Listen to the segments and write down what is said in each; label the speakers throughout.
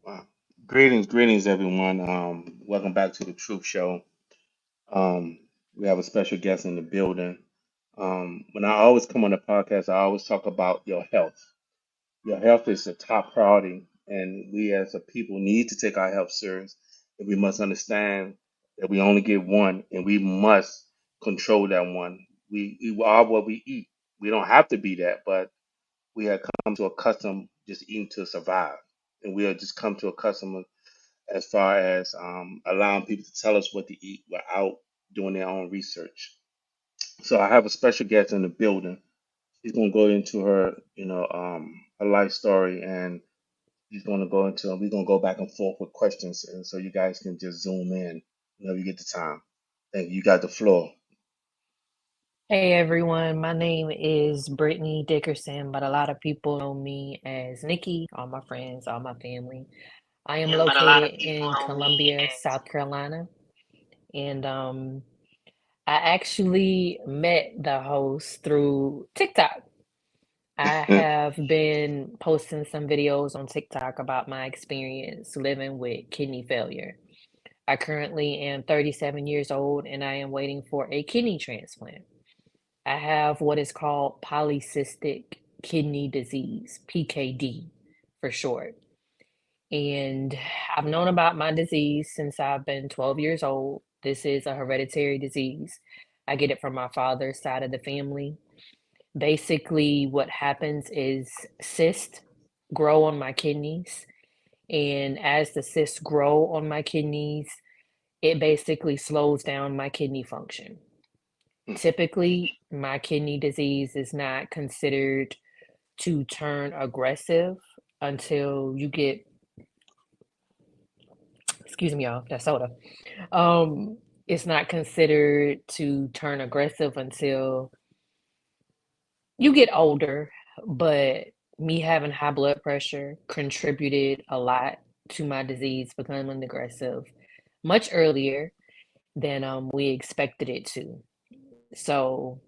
Speaker 1: Wow. Greetings, everyone. Welcome back to the Truth Show. Um, we have a special guest in the building. When I always come on the podcast, I always talk about your health. Your health is a top priority, and we as a people need to take our health serious. And we must understand that we only get one, and we must control that one. We are what we eat. We don't have to be that, but we have come to accustom just eating to survive, and we have just come to accustom as far as allowing people to tell us what to eat without doing their own research. So I have a special guest in the building. She's going to go into her life story, and she's going to go into, we're going to go back and forth with questions, and so you guys can just zoom in whenever you get the time. Thank you. You got the floor.
Speaker 2: Hey everyone, my name is Brittany Dickerson, but a lot of people know me as Nikki, all my friends, all my family. I am
Speaker 1: But a lot of
Speaker 2: located
Speaker 1: people
Speaker 2: in
Speaker 1: know me
Speaker 2: Columbia,
Speaker 1: as
Speaker 2: South Carolina, and I actually met the host through TikTok. I have been posting some videos on TikTok about my experience living with kidney failure. I currently am 37 years old and I am waiting for a kidney transplant. I have what is called polycystic kidney disease, PKD for short. And I've known about my disease since I've been 12 years old. This is a hereditary disease. I get it from my father's side of the family. Basically, what happens is cysts grow on my kidneys. And as the cysts grow on my kidneys, it basically slows down my kidney function. Typically, my kidney disease is not considered to turn aggressive until you get, excuse me, y'all, that soda. Um, it's not considered to turn aggressive until you get older, but me having high blood pressure contributed a lot to my disease becoming aggressive much earlier than we expected it to. So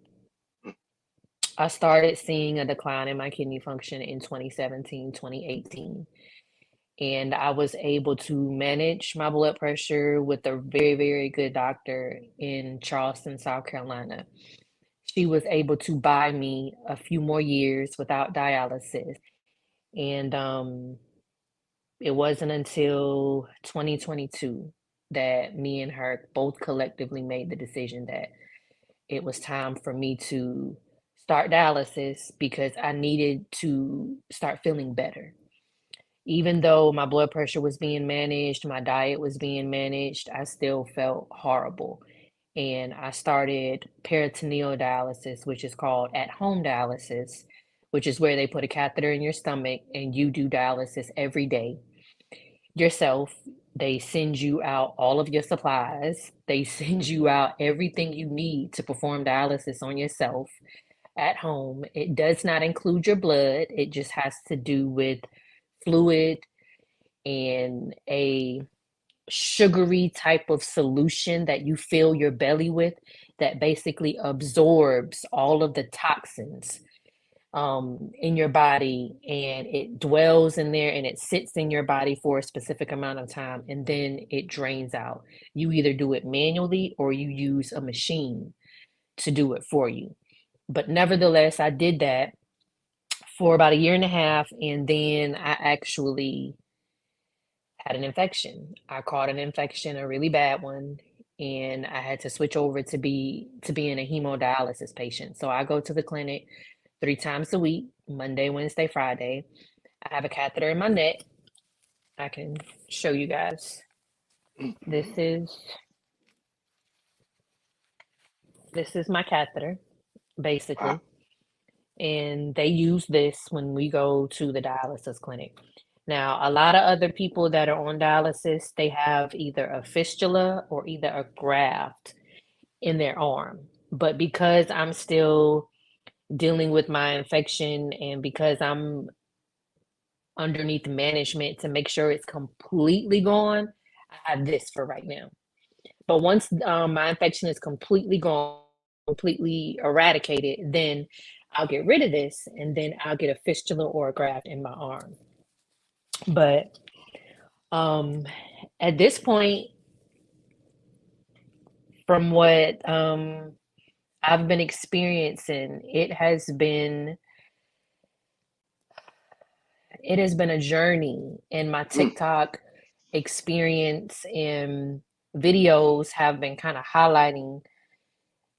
Speaker 2: I started seeing a decline in my kidney function in 2017, 2018, and I was able to manage my blood pressure with a very, very good doctor in Charleston, South Carolina. She was able to buy me a few more years without dialysis. And it wasn't until 2022 that me and her both collectively made the decision that it was time for me to start dialysis because I needed to start feeling better. Even though my blood pressure was being managed, my diet was being managed, I still felt horrible. And I started peritoneal dialysis, which is called at home dialysis, which is where they put a catheter in your stomach and you do dialysis every day yourself. They send you out all of your supplies. They send you out everything you need to perform dialysis on yourself at home. It does not include your blood, it just has to do with fluid and a sugary type of solution that you fill your belly with that basically absorbs all of the toxins in your body, and it dwells in there and it sits in your body for a specific amount of time and then it drains out. You either do it manually or you use a machine to do it for you. But nevertheless, I did that for about a year and a half, and then I actually had an infection. I caught an infection, a really bad one, and I had to switch over to being a hemodialysis patient. So I go to the clinic 3 times a week, Monday, Wednesday, Friday. I have a catheter in my neck. I can show you guys. This is this is my catheter,
Speaker 1: Wow.
Speaker 2: basically. And they use this when we go to the dialysis clinic. Now, a lot of other people that are on dialysis, they have either a fistula or either a graft in their arm. But because I'm still dealing with my infection and because I'm underneath management to make sure it's completely gone, I have this for right now. But once my infection is completely gone, completely eradicated, then I'll get rid of this and then I'll get a fistula or a graft in my arm. But Um, at this point, from what I've been experiencing, it has been a journey, and my
Speaker 1: Mm,
Speaker 2: TikTok experience and videos have been kind of highlighting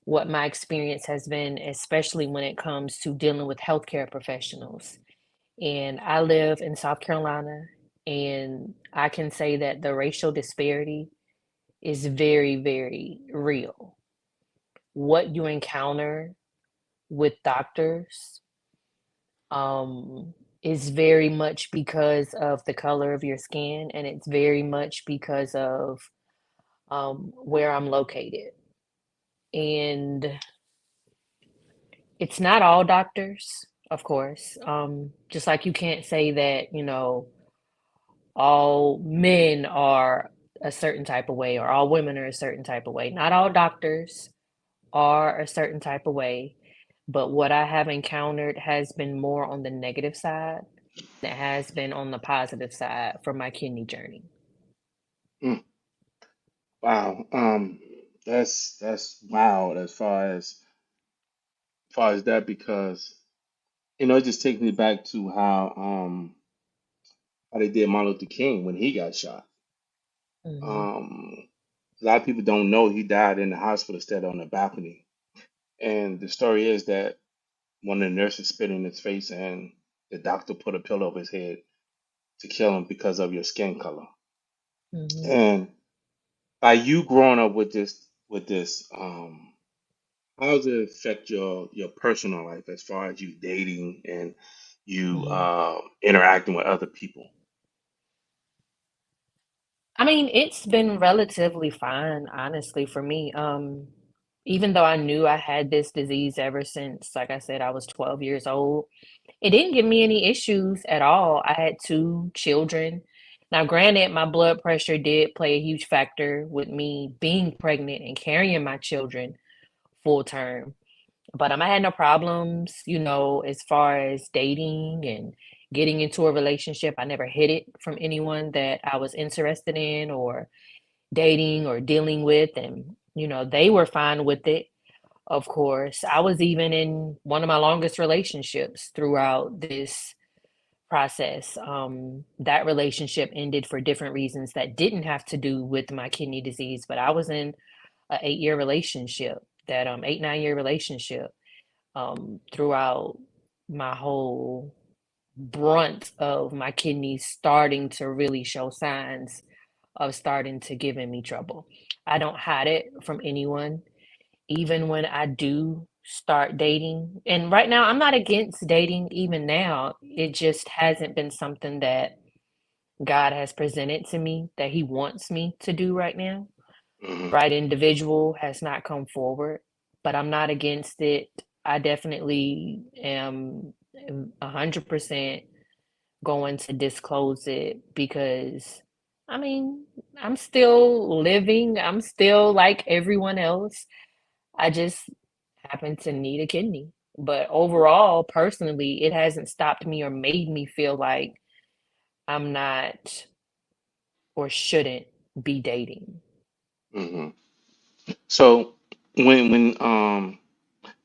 Speaker 2: what my experience has been, especially when it comes to dealing with healthcare professionals. And I live in South Carolina, and I can say that the racial disparity is very, very real. What you encounter with doctors um, is very much because of the color of your skin, and it's very much because of where I'm located. And it's not all doctors, of course. Just like you can't say that, all men are a certain type of way or all women are a certain type of way. Not all doctors are a certain type of way, but what I have encountered has been more on the negative side than it has been on the positive side for my kidney journey.
Speaker 1: mm. Wow. That's wild as far as that, because it just takes me back to how they did Martin Luther King when he got shot.
Speaker 2: Mhm,
Speaker 1: Um, a lot of people don't know he died in the hospital instead of on the balcony. And the story is that one of the nurses spit in his face, and the doctor put a pillow over his head to kill him because of your skin color.
Speaker 2: mhm.
Speaker 1: And by you growing up with this, how does it affect your personal life as far as you dating and you
Speaker 2: Mhm.
Speaker 1: interacting with other people?
Speaker 2: I mean, it's been relatively fine, honestly, for me. Even though I knew I had this disease ever since, like I said, I was 12 years old, it didn't give me any issues at all. I had two children. Now, granted, my blood pressure did play a huge factor with me being pregnant and carrying my children full term. But I had no problems, as far as dating and getting into a relationship. I never hid it from anyone that I was interested in or dating or dealing with. And, they were fine with it, of course. I was even in one of my longest relationships throughout this process. That relationship ended for different reasons that didn't have to do with my kidney disease, but I was in a 8-year relationship, that 8, 9 year relationship throughout my whole brunt of my kidneys starting to really show signs of starting to giving me trouble. I don't hide it from anyone, even when I do start dating. And right now, I'm not against dating, even now. It just hasn't been something that God has presented to me that He wants me to do right now.
Speaker 1: Hmm.
Speaker 2: Right individual has not come forward, but I'm not against it. I definitely am 100% going to disclose it because, I mean, I'm still living. I'm still like everyone else. I just happen to need a kidney. But overall, personally, it hasn't stopped me or made me feel like I'm not or shouldn't be dating.
Speaker 1: Hmm. So when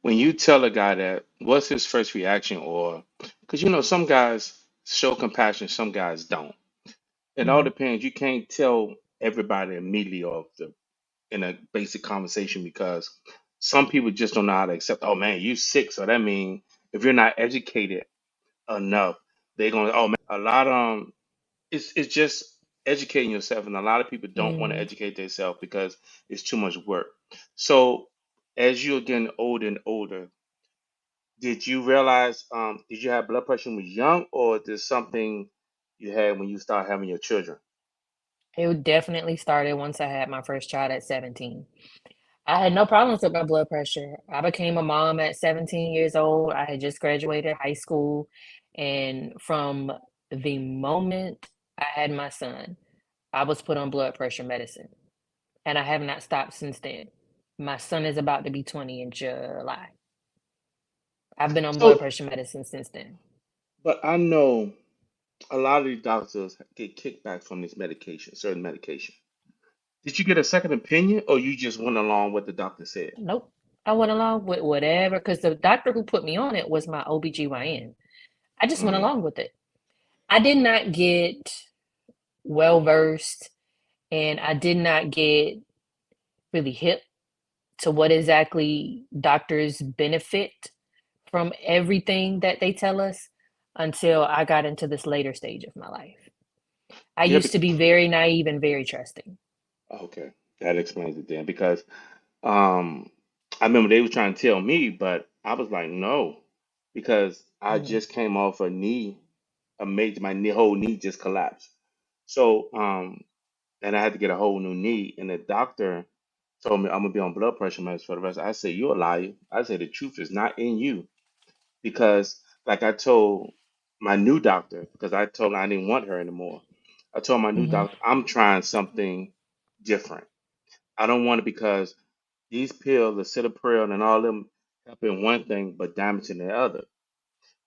Speaker 1: you tell a guy that, what's his first reaction? Or because some guys show compassion, some guys don't. It all
Speaker 2: Mhm.
Speaker 1: depends. You can't tell everybody immediately off the in a basic conversation, because some people just don't know how to accept. Oh man, you sick, so that means if you're not educated enough, they're gonna. Oh man, a lot it's just educating yourself, and a lot of people don't want to
Speaker 2: Mm.
Speaker 1: educate themselves because it's too much work. So as you're getting older and older, did you realize, did you have blood pressure when you were young, or is this something you had when you start having your children?
Speaker 2: It definitely started once I had my first child at 17. I had no problems with my blood pressure. I became a mom at 17 years old. I had just graduated high school. And from the moment I had my son, I was put on blood pressure medicine. And I have not stopped since then. My son is about to be 20 in July. I've been on blood
Speaker 1: So,
Speaker 2: pressure medicine since then.
Speaker 1: but I know. a lot of these doctors get kickbacks from this medication, certain medication. Did you get a second opinion, or you just went along with the doctor said?
Speaker 2: Nope. I went along with whatever, because the doctor who put me on it was my OBGYN. I just went
Speaker 1: Mm-hmm.
Speaker 2: along with it. I did not get well versed, and I did not get really hip to what exactly doctors benefit from everything that they tell us until I got into this later stage of my life. I
Speaker 1: Yeah.
Speaker 2: used to be very naive and very trusting.
Speaker 1: Okay, that explains it then. Because um, I remember they were trying to tell me, but I was like, no, because I
Speaker 2: Mm,
Speaker 1: just came off a knee, my knee, whole knee just collapsed. So and I had to get a whole new knee, and the doctor told me I'm gonna be on blood pressure meds for the rest. I said, you're a liar. I said the truth is not in you, because like I told my new doctor, because I told her I didn't want her anymore. I told my new
Speaker 2: mhm,
Speaker 1: doctor I'm trying something different. I don't want it, because these pills, the Citalopram and all them, help in one thing but damaging the other.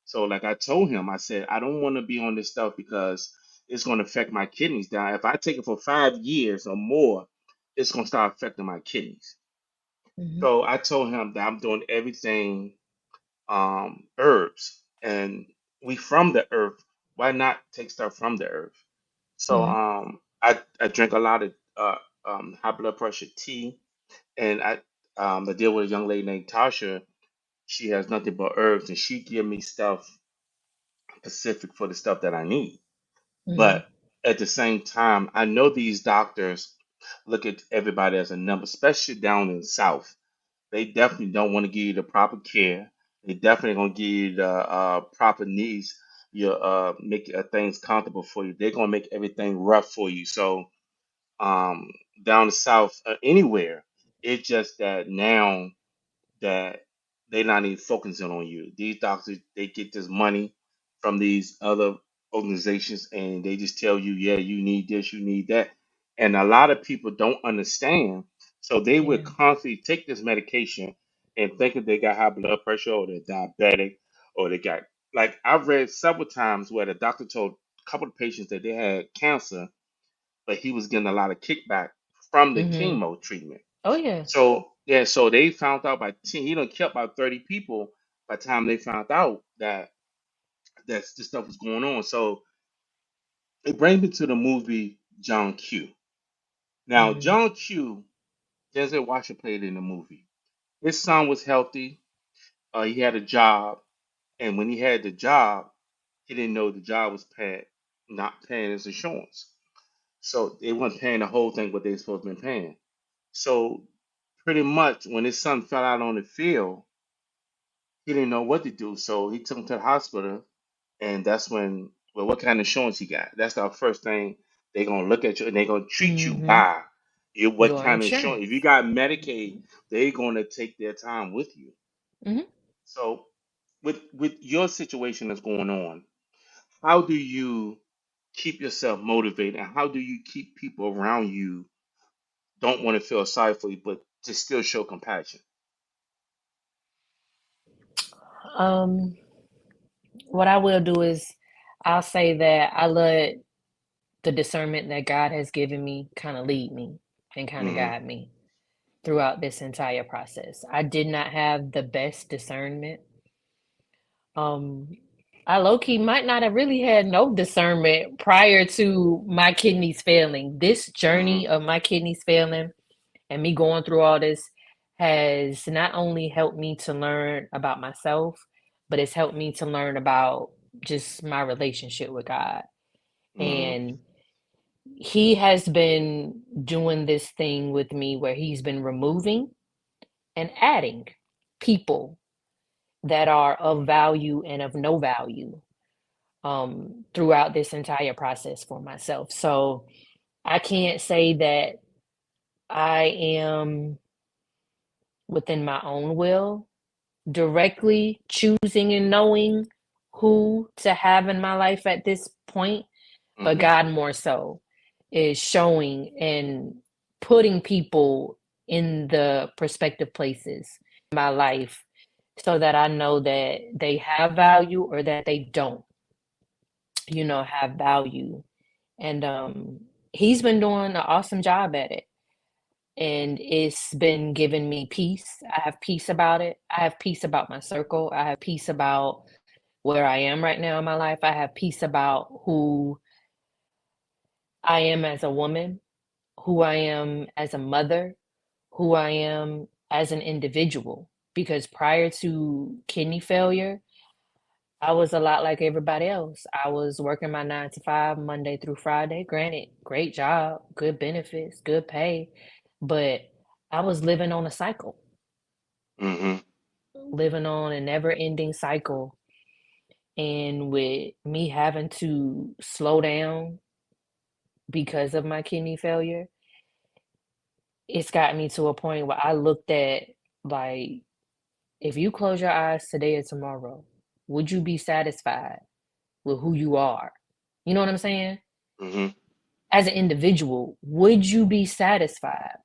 Speaker 1: So like I told him, I said I don't want to be on this stuff because it's going to affect my kidneys down. If I take it for 5 years or more, it's going to start affecting my kidneys.
Speaker 2: mhm,
Speaker 1: So I told him that I'm doing everything herbs, and we from the earth. Why not take stuff from the earth? So
Speaker 2: mhm,
Speaker 1: I drink a lot of high blood pressure tea, and I deal with a young lady named Tasha. She has nothing but herbs, and she give me stuff specific for the stuff that I need.
Speaker 2: mhm,
Speaker 1: But at the same time, I know these doctors look at everybody as a number, especially down in the South. They definitely don't want to give you the proper care. They definitely gonna give you the proper needs. Your make things comfortable for you. They're gonna make everything rough for you. So um, down the south, anywhere, it's just that now that they're not even focusing on you. These doctors, they get this money from these other organizations, and they just tell you, yeah, you need this, you need that. And a lot of people don't understand. So they would
Speaker 2: yeah,
Speaker 1: constantly take this medication and thinking they got high blood pressure, or they're diabetic, or they got, like, I've read several times where the doctor told a couple of patients that they had cancer, but he was getting a lot of kickback from the
Speaker 2: mhm.
Speaker 1: chemo treatment.
Speaker 2: Oh yeah.
Speaker 1: So yeah, so they found out by 10, he done killed about 30 people by the time they found out that this stuff was going on. So it brings me to the movie John Q. Now,
Speaker 2: Mhm,
Speaker 1: John Q, Denzel Washington played in the movie. His son was healthy. He had a job, and when he had the job, he didn't know the job was not paying his insurance. So they weren't paying the whole thing what they supposed to be paying. So pretty much when his son fell out on the field, he didn't know what to do. So he took him to the hospital, and that's when, well, what kind of insurance he got? That's the first thing they're gonna look at you, and they're gonna treat you
Speaker 2: mhm.
Speaker 1: by you. What
Speaker 2: Your
Speaker 1: kind of insurance? If you
Speaker 2: insurance.
Speaker 1: got Medicaid, they're gonna take their time with you.
Speaker 2: Mhm.
Speaker 1: So with your situation that's going on, how do you keep yourself motivated, and how do you keep people around you don't want to feel sorry for you, but to still show compassion?
Speaker 2: Um, what I will do is I'll say that I let the discernment that God has given me kind of lead me and kind of
Speaker 1: Hmm.
Speaker 2: guide me throughout this entire process. I did not have the best discernment. Um, I low key might not have really had no discernment prior to my kidneys failing. This
Speaker 1: Hmm.
Speaker 2: journey of my kidneys failing and me going through all this has not only helped me to learn about myself, but it's helped me to learn about just my relationship with God.
Speaker 1: Hmm.
Speaker 2: And He has been doing this thing with me where He's been removing and adding people that are of value and of no value throughout this entire process for myself. So I can't say that I am within my own will directly choosing and knowing who to have in my life at this point, but
Speaker 1: Hmm.
Speaker 2: God more so is showing and putting people in the prospective places in my life so that I know that they have value or that they don't. have value. And he's been doing an awesome job at it. And it's been giving me peace. I have peace about it. I have peace about my circle. I have peace about where I am right now in my life. I have peace about who I am as a woman, who I am as a mother, who I am as an individual. Because prior to kidney failure, I was a lot like everybody else. I was working my 9 to 5, Monday through Friday. Granted, great job, good benefits, good pay, but I was living on a cycle,
Speaker 1: Mm-hmm.
Speaker 2: living on a never-ending cycle. And with me having to slow down because of my kidney failure, it's got me to a point where I looked at, like, if you close your eyes today or tomorrow, would you be satisfied with who you are? You know what I'm saying?
Speaker 1: Mm-hmm.
Speaker 2: As an individual, would you be satisfied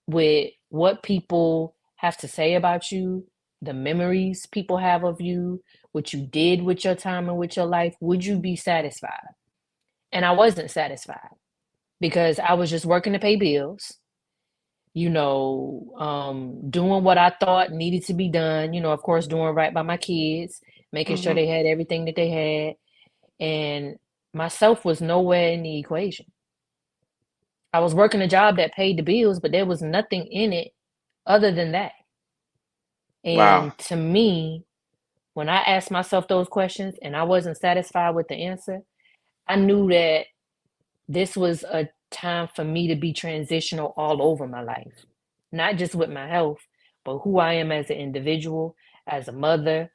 Speaker 2: with what people have to say about you, the memories people have of you, what you did with your time and with your life? Would you be satisfied? And I wasn't satisfied because I was just working to pay bills, doing what I thought needed to be done, of course, doing right by my kids, making sure
Speaker 1: Mm-hmm.
Speaker 2: they had everything that they had. And myself was nowhere in the equation. I was working a job that paid the bills, but there was nothing in it other than that.
Speaker 1: Wow.
Speaker 2: And to me, when I asked myself those questions and I wasn't satisfied with the answer, I knew that this was a time for me to be transitional all over my life, not just with my health, but who I am as an individual, as a mother,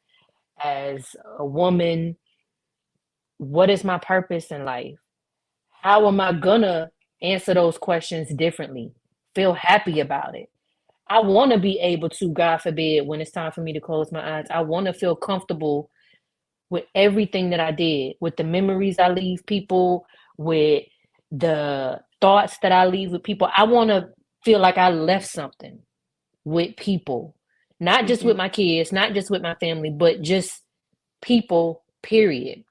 Speaker 2: as a woman. What is my purpose in life? How am I gonna answer those questions differently? Feel happy about it. I want to be able to, God forbid, when it's time for me to close my eyes, I want to feel comfortable with everything that I did, with the memories I leave people, with the thoughts that I leave with people. I want to feel like I left something with people, not just with
Speaker 1: Mm-hmm.
Speaker 2: my kids, not just with my family, but just people, period.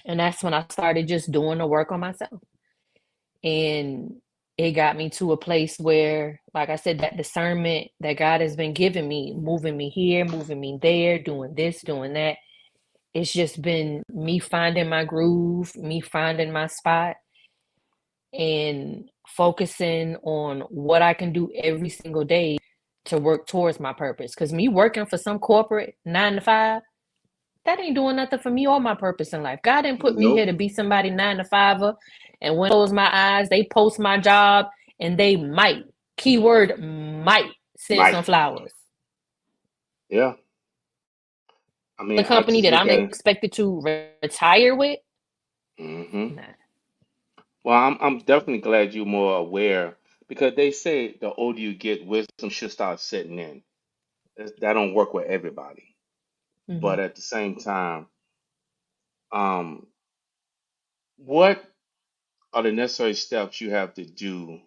Speaker 2: And that's when I started just doing the work on myself. And it got me to a place where, like I said, that discernment that God has been giving me, moving me here, moving me there, doing this, doing that. It's just been me finding my groove, me finding my spot, and focusing on what I can do every single day to work towards my purpose. Because me working for some corporate 9 to 5, that ain't doing nothing for me or my purpose in life. God didn't put me here
Speaker 1: Nope.
Speaker 2: to be somebody 9 to 5er. And when I close my eyes, they post my job and they might, keyword might, send
Speaker 1: Right.
Speaker 2: some flowers.
Speaker 1: Yeah. I
Speaker 2: The
Speaker 1: mean, I
Speaker 2: company
Speaker 1: just
Speaker 2: that
Speaker 1: look
Speaker 2: I'm
Speaker 1: at it.
Speaker 2: expected to retire with,
Speaker 1: Mm-hmm.
Speaker 2: nah.
Speaker 1: Well, I'm definitely glad you're more aware because they say the older you get, wisdom should start setting in. That don't work with everybody,
Speaker 2: Hmm.
Speaker 1: but at the same time, um, what are the necessary steps you have to do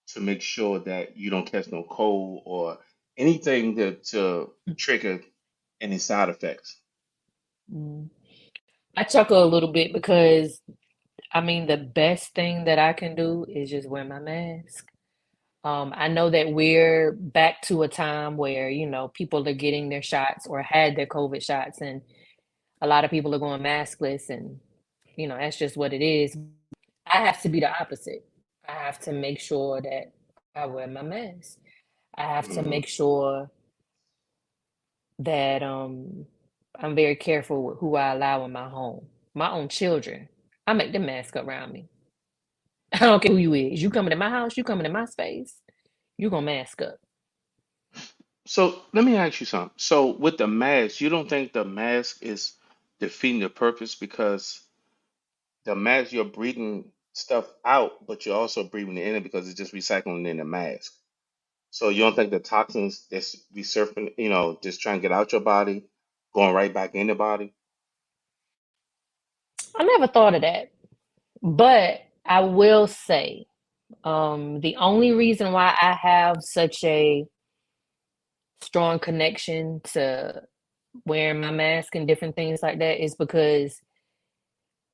Speaker 1: to make sure that you don't catch no cold or anything to trigger any side effects?
Speaker 2: Mm. I chuckle a little bit because I mean, the best thing that I can do is just wear my mask. I know that we're back to a time where, people are getting their shots or had their COVID shots, and a lot of people are going maskless, and, that's just what it is. I have to be the opposite. I have to make sure that I wear my mask. I have to
Speaker 1: Hmm.
Speaker 2: make sure that I'm very careful with who I allow in my home. My own children, I make them mask up around me. I don't care who you is. You coming to my house, you coming to my space, you gonna mask up.
Speaker 1: So let me ask you something. So with the mask, you don't think the mask is defeating the purpose because the mask you're breathing stuff out, but you're also breathing it in because it's just recycling in the mask. So you don't think the toxins that's resurfacing, just trying to get out your body, going right back in the body?
Speaker 2: I never thought of that. But I will say, the only reason why I have such a strong connection to wearing my mask and different things like that is because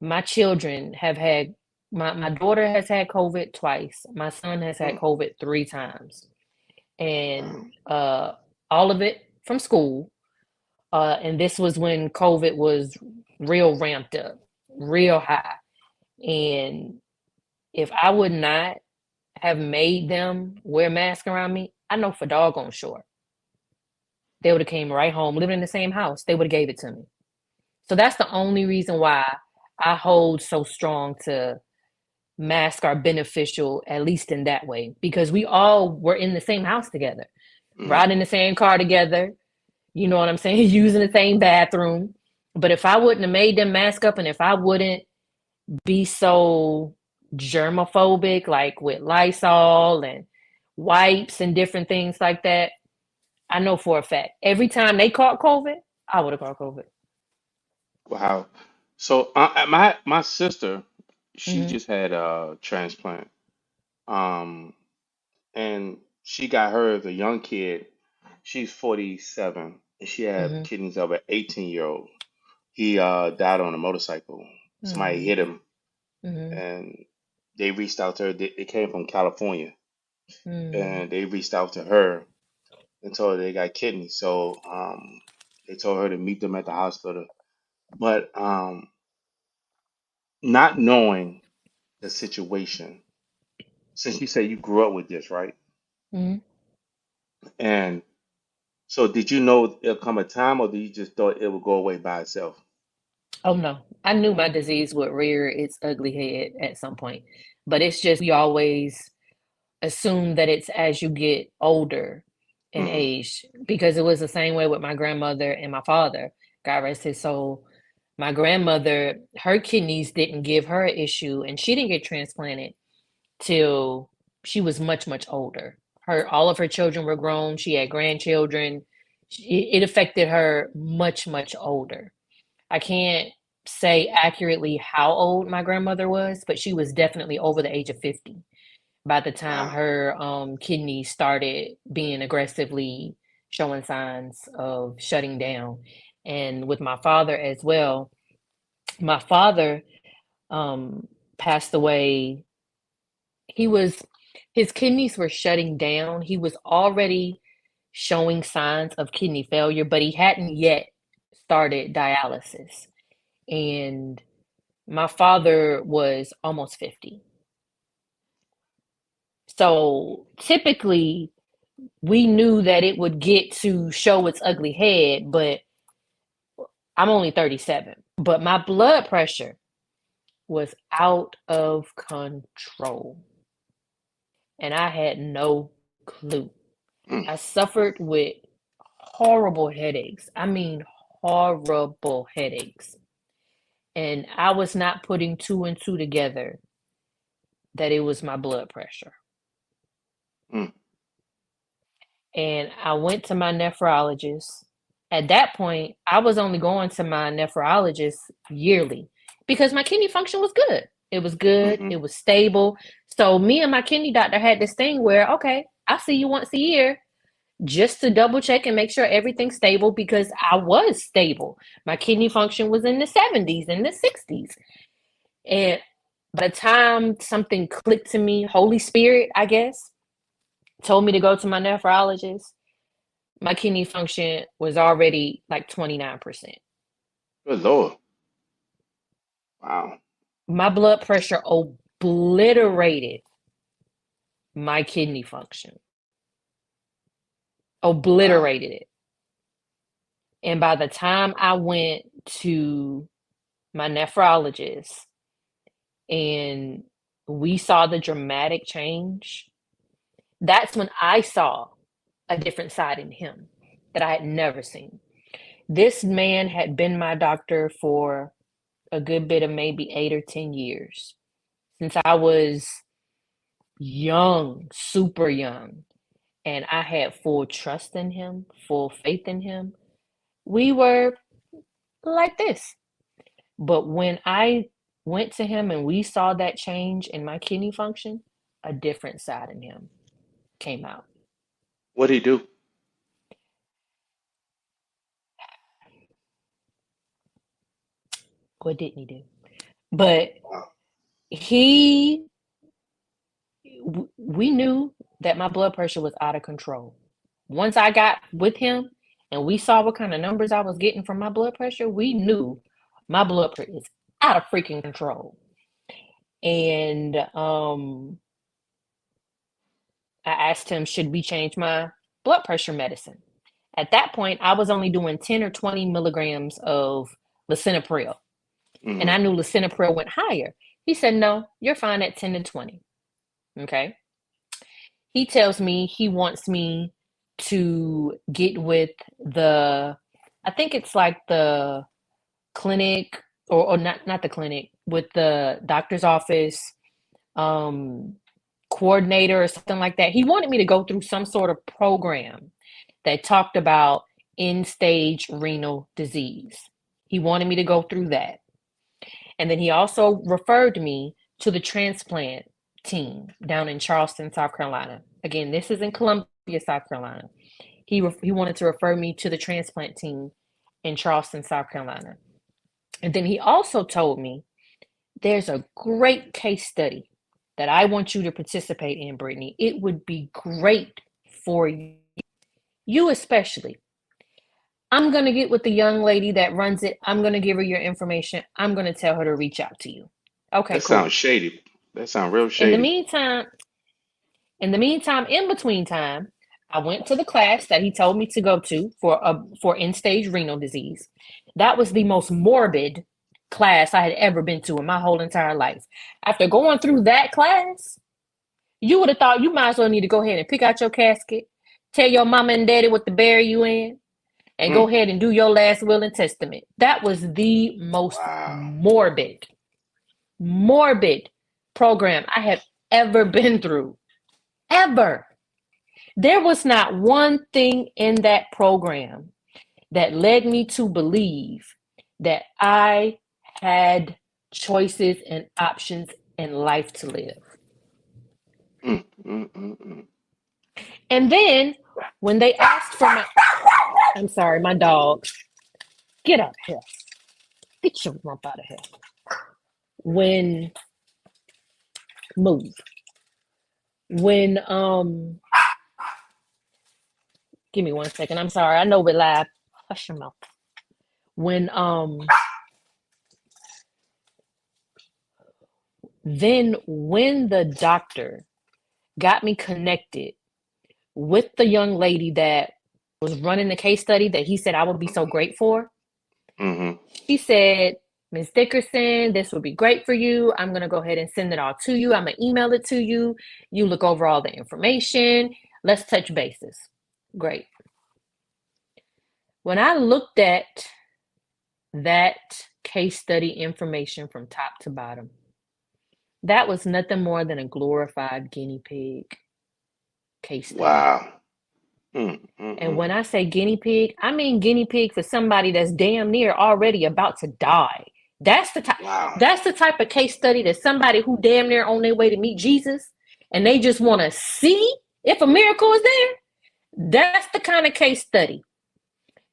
Speaker 2: My children have had my daughter has had COVID twice. My son has had
Speaker 1: Mm,
Speaker 2: COVID 3 times.
Speaker 1: wow.
Speaker 2: And all of it from school. And this was when COVID was real ramped up, real high. And if I would not have made them wear masks around me, I know for doggone sure they would have came right home, living in the same house. They would have gave it to me. So that's the only reason why I hold so strong to masks are beneficial, at least in that way, because we all were in the same house together,
Speaker 1: Mm,
Speaker 2: riding the same car together, you know what I'm saying, using the same bathroom. But if I wouldn't have made them mask up and if I wouldn't be so germophobic, like with Lysol and wipes and different things like that, I know for a fact every time they caught COVID, I would have caught COVID.
Speaker 1: wow. So my sister, she
Speaker 2: Hmm.
Speaker 1: just had a transplant. Um, and she got her as a young kid. She's 47, and she had
Speaker 2: Hmm.
Speaker 1: kidneys of an 18-year-old. He died on a motorcycle. Somebody
Speaker 2: Hmm.
Speaker 1: hit him,
Speaker 2: Hmm.
Speaker 1: and they reached out to her. They came from California,
Speaker 2: Hmm.
Speaker 1: and they reached out to her and told her they got kidneys. So they told her to meet them at the hospital. But not knowing the situation, since you say you grew up with this, right?
Speaker 2: Hmm.
Speaker 1: And so, did you know it'll come a time, or did you just thought it would go away by itself?
Speaker 2: Oh no, I knew my disease would rear its ugly head at some point, but it's just we always assume that it's as you get older in
Speaker 1: Hmm.
Speaker 2: age because it was the same way with my grandmother and my father. God rest his soul. My grandmother, her kidneys didn't give her an issue, and she didn't get transplanted till she was much, much older. All of her children were grown. She had grandchildren. It affected her much, much older. I can't say accurately how old my grandmother was, but she was definitely over the age of 50 by the time
Speaker 1: Wow.
Speaker 2: her kidneys started being aggressively showing signs of shutting down. And with my father as well, my father um, passed away. He was, his kidneys were shutting down. He was already showing signs of kidney failure, but he hadn't yet started dialysis. And my father was almost 50. So typically, we knew that it would get to show its ugly head, but I'm only 37. But my blood pressure was out of control, and I had no clue.
Speaker 1: Mm.
Speaker 2: I suffered with horrible headaches. I mean, horrible headaches. And I was not putting two and two together that it was my blood pressure.
Speaker 1: Mm.
Speaker 2: And I went to my nephrologist. At that point, I was only going to my nephrologist yearly because my kidney function was good. It was good,
Speaker 1: Hmm.
Speaker 2: it was stable. So me and my kidney doctor had this thing where, okay, I see you once a year just to double check and make sure everything's stable because I was stable. My kidney function was in the 70s and the 60s. And by the time something clicked to me, Holy Spirit, I guess, told me to go to my nephrologist, my kidney function was already like 29%.
Speaker 1: Good Lord. Wow.
Speaker 2: My blood pressure obliterated my kidney function,
Speaker 1: Wow.
Speaker 2: obliterated it. And by the time I went to my nephrologist and we saw the dramatic change, that's when I saw a different side in him that I had never seen. This man had been my doctor for a good bit of maybe 8 or 10 years since I was young, super young, and I had full trust in him, full faith in him. We were like this. But when I went to him and we saw that change in my kidney function, a different side in him came out.
Speaker 1: What'd he do?
Speaker 2: What didn't he do? But
Speaker 1: Wow.
Speaker 2: he, we knew that my blood pressure was out of control. Once I got with him and we saw what kind of numbers I was getting from my blood pressure, we knew my blood pressure is out of freaking control. And I asked him, should we change my blood pressure medicine? At that point, I was only doing 10 or 20 milligrams of lisinopril, and I
Speaker 1: Mm-hmm.
Speaker 2: knew lisinopril went higher. He said, no, you're fine at 10 to 20. Okay. He tells me he wants me to get with the, I think it's like the clinic, or not the clinic, with the doctor's office um, coordinator or something like that. He wanted me to go through some sort of program that talked about end stage renal disease. He wanted me to go through that. And then he also referred me to the transplant team down in Charleston, South Carolina. Again, this is in Columbia, South Carolina. He wanted to refer me to the transplant team in Charleston, South Carolina. And then he also told me there's a great case study that I want you to participate in, Brittany. It would be great for you especially. I'm going to get with the young lady that runs it. I'm going to give her your information. I'm going to tell her to reach out to you. Okay,
Speaker 1: That sounds
Speaker 2: cool.
Speaker 1: shady. That sounds real
Speaker 2: In the
Speaker 1: shady.
Speaker 2: meantime, in between time, I went to the class that he told me to go to for end stage renal disease. That was the most morbid class I had ever been to in my whole entire life. After going through that class, you would have thought you might as well need to go ahead and pick out your casket, tell your mama and daddy what to bury you in, and go
Speaker 1: Mm.
Speaker 2: ahead and do your last will and testament. That was the most
Speaker 1: Wow.
Speaker 2: morbid program I have ever been through. Ever. There was not one thing in that program that led me to believe that I had choices and options in life to live.
Speaker 1: Mm, mm, mm, mm.
Speaker 2: And then when they asked for my, I'm sorry, my dog, get out of here. Get your rump out of here. When, move. When, give me 1 second. I'm sorry. I know we're live. Hush your mouth. When, then when the doctor got me connected with the young lady that was running the case study that he said I would be so great for,
Speaker 1: Mm-hmm.
Speaker 2: she said, Ms. Dickerson, this would be great for you. I'm going to go ahead and send it all to you. I'm going to email it to you. You look over all the information. Let's touch bases. Great. When I looked at that case study information from top to bottom, that was nothing more than a glorified guinea pig case study.
Speaker 1: Wow. Mm, mm,
Speaker 2: And when
Speaker 1: mm.
Speaker 2: I say guinea pig, I mean guinea pig for somebody that's damn near already about to die. That's the type
Speaker 1: Wow.
Speaker 2: that's the type of case study that somebody who damn near on their way to meet Jesus and they just want to see if a miracle is there. That's the kind of case study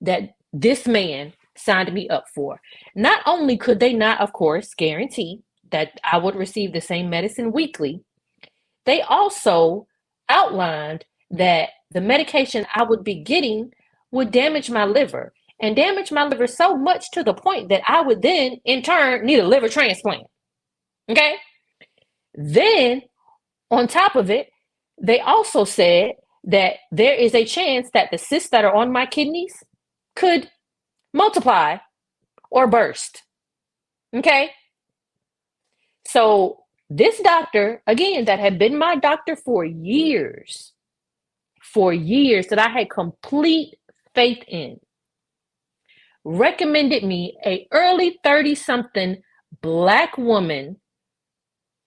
Speaker 2: that this man signed me up for. Not only could they not, of course, guarantee that I would receive the same medicine weekly, they also outlined that the medication I would be getting would damage my liver and damage my liver so much to the point that I would then, in turn, need a liver transplant. Okay. Then, on top of it, they also said that there is a chance that the cysts that are on my kidneys could multiply or burst. Okay. So, this doctor, again, that had been my doctor for years, that I had complete faith in, recommended me a early 30 something black woman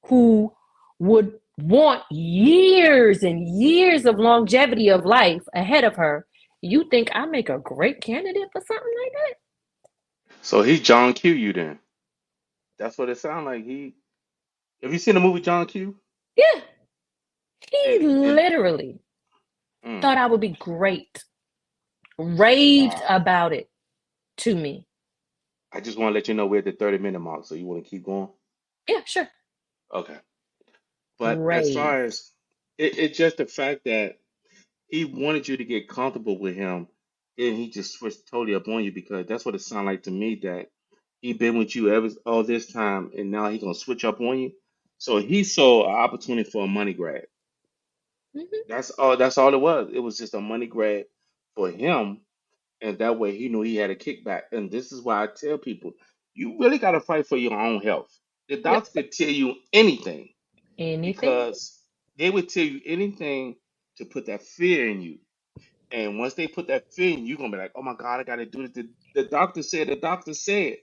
Speaker 2: who would want years and years of longevity of life ahead of her. You think I make a great candidate for something like that?
Speaker 1: So he John Q you then. That's what it sounds like. He have you seen the movie John Q?
Speaker 2: Yeah, he
Speaker 1: And
Speaker 2: literally
Speaker 1: mm,
Speaker 2: thought I would be great, raved
Speaker 1: wow.
Speaker 2: about it to me.
Speaker 1: I just want to let you know we're at the 30-minute mark, so you want to keep going?
Speaker 2: Yeah, sure.
Speaker 1: Okay. But as
Speaker 2: Great.
Speaker 1: far as it's just the fact that he wanted you to get comfortable with him, and he just switched totally up on you because that's what it sounded like to me that he been with you ever all this time, and now he gonna switch up on you. So he saw an opportunity for a money grab.
Speaker 2: Hmm.
Speaker 1: That's all. That's all it was. It was just a money grab for him, and that way he knew he had a kickback. And this is why I tell people, you really got to fight for your own health. The
Speaker 2: Yep.
Speaker 1: doctor could tell you anything
Speaker 2: Anything.
Speaker 1: because they would tell you anything to put that fear in you. And once they put that fear in you, you're gonna be like, "Oh my God, I got to do this." The doctor said. The doctor said.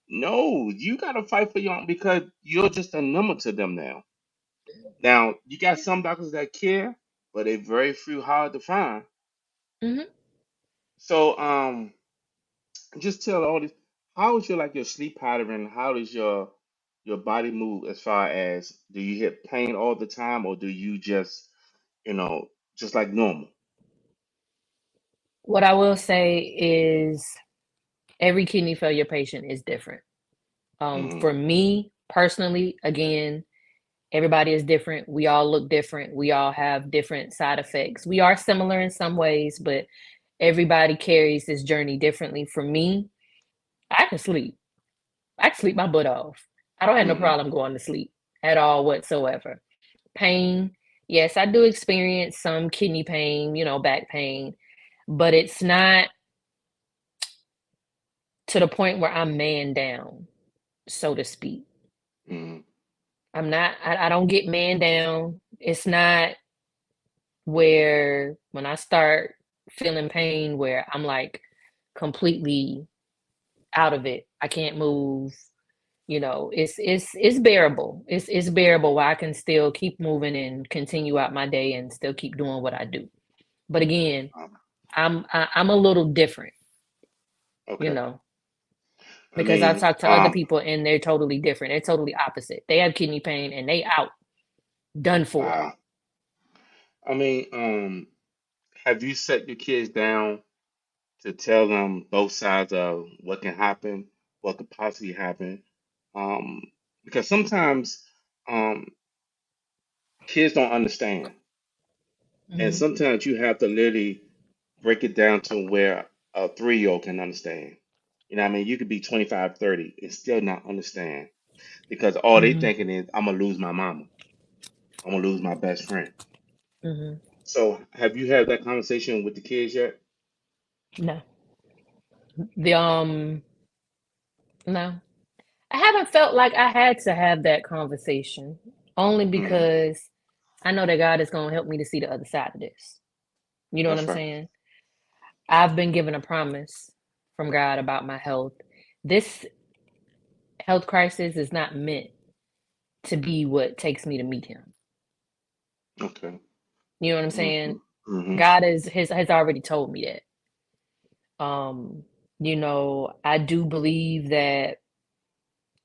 Speaker 1: No, you got to fight for your own because you're just a number to them now. Now you got some doctors that care, but they're very few hard to find.
Speaker 2: Hmm.
Speaker 1: So just tell all this. How is your like your sleep pattern? How does your body move as far as do you hit pain all the time or do you just you know just like normal?
Speaker 2: What I will say is every kidney failure patient is different.
Speaker 1: Hmm.
Speaker 2: For me personally, again, everybody is different. We all look different. We all have different side effects. We are similar in some ways, but everybody carries this journey differently. For me, I can sleep. I can sleep my butt off. I don't have no
Speaker 1: Hmm.
Speaker 2: problem going to sleep at all whatsoever. Pain, yes, I do experience some kidney pain, back pain, but it's not to the point where I'm man down, so to speak.
Speaker 1: Hmm.
Speaker 2: I don't get man down. It's not where when I start feeling pain where I'm like completely out of it. I can't move. It's bearable. It's bearable where I can still keep moving and continue out my day and still keep doing what I do. But again, I'm a little different, you
Speaker 1: Okay.
Speaker 2: know,
Speaker 1: I
Speaker 2: because I've
Speaker 1: mean,
Speaker 2: talked to other people and they're totally different. They're totally opposite. They have kidney pain and they out, done for.
Speaker 1: wow. I mean, have you set your kids down to tell them both sides of what can happen, what could possibly happen? Um, because sometimes um, kids don't understand, and
Speaker 2: Hmm.
Speaker 1: sometimes you have to literally break it down to where a 3-year-old can understand. You know what I mean? You could be 25, 30 and still not understand because all they
Speaker 2: Hmm.
Speaker 1: thinking is, I'm gonna lose my mama. I'm gonna lose my best friend.
Speaker 2: Hmm.
Speaker 1: So have you had that conversation with the kids yet?
Speaker 2: No. The no. I haven't felt like I had to have that conversation only
Speaker 1: Hmm.
Speaker 2: because I know that God is going to help me to see the other side of this. You know what
Speaker 1: That's
Speaker 2: I'm
Speaker 1: right.
Speaker 2: saying? I've been given a promise from God about my health. This health crisis is not meant to be what takes me to meet him.
Speaker 1: Okay.
Speaker 2: You know what I'm
Speaker 1: Hmm.
Speaker 2: saying?
Speaker 1: Hmm.
Speaker 2: God has already told me that. I do believe that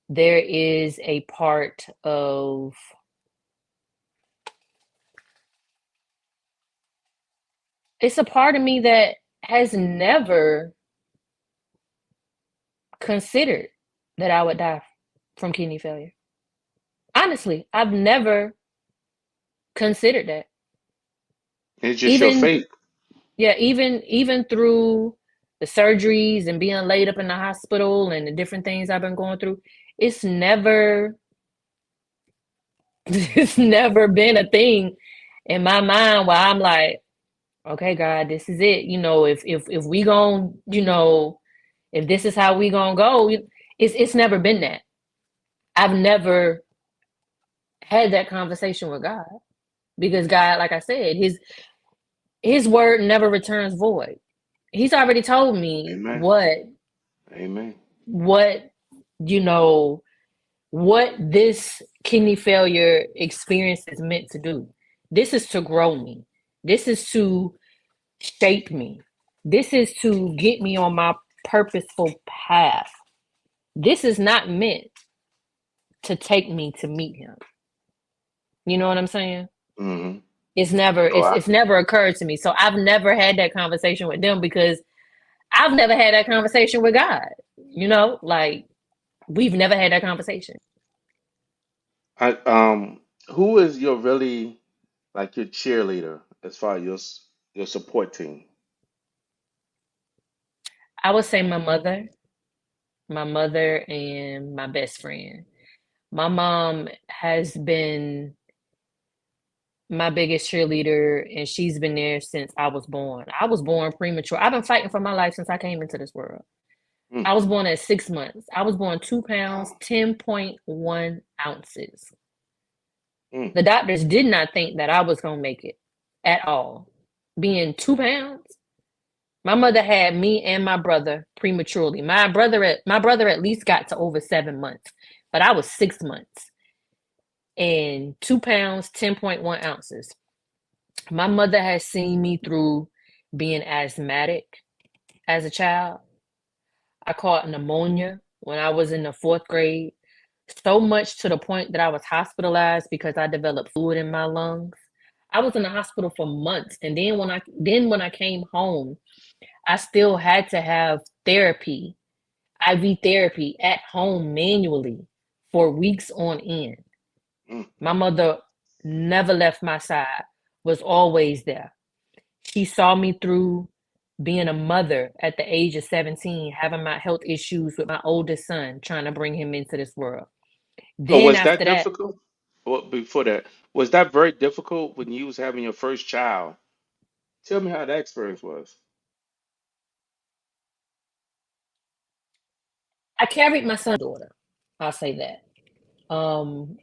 Speaker 2: there is a part of it's a part of me that has never considered that I would die from kidney failure. Honestly, I've never considered that.
Speaker 1: It's just your
Speaker 2: Even
Speaker 1: fate.
Speaker 2: yeah, even through the surgeries and being laid up in the hospital and the different things I've been going through, it's never it's never been a thing in my mind where I'm like, okay, God, this is it. If we gon' if this is how we gonna go, it's never been that. I've never had that conversation with God because God, like I said, his word never returns void. He's already told me
Speaker 1: Amen. Amen.
Speaker 2: what you know what this kidney failure experience is meant to do. This is to grow me. This is to shape me. This is to get me on my purposeful path. This is not meant to take me to meet him. You know what I'm saying?
Speaker 1: Hmm.
Speaker 2: It's never
Speaker 1: Oh,
Speaker 2: it's never occurred to me. So I've never had that conversation with them because I've never had that conversation with God. Like we've never had that conversation.
Speaker 1: Who is your really like your cheerleader as far as your support team?
Speaker 2: I would say my mother and my best friend. My mom has been my biggest cheerleader, and she's been there since I was born. I was born premature. I've been fighting for my life since I came into this world.
Speaker 1: Mm,
Speaker 2: I was born at 6 months. I was born 2 pounds, 10.1 ounces.
Speaker 1: mm.
Speaker 2: The doctors did not think that I was going to make it at all. Being 2 pounds, my mother had me and my brother prematurely. My brother at least got to over 7 months, but I was 6 months and 2 pounds, 10.1 ounces. My mother has seen me through being asthmatic as a child. I caught pneumonia when I was in the fourth grade, so much to the point that I was hospitalized because I developed fluid in my lungs. I was in the hospital for months, and then when I came home, I still had to have therapy, IV therapy at home manually for weeks on end.
Speaker 1: Mm.
Speaker 2: My mother never left my side, was always there. She saw me through being a mother at the age of 17, having my health issues with my oldest son, trying to bring him into this world.
Speaker 1: So
Speaker 2: Then
Speaker 1: was
Speaker 2: after
Speaker 1: that
Speaker 2: that,
Speaker 1: difficult? Well, before that, was that very difficult when you was having your first child? Tell me how that experience was.
Speaker 2: I carried my son daughter. I'll say that.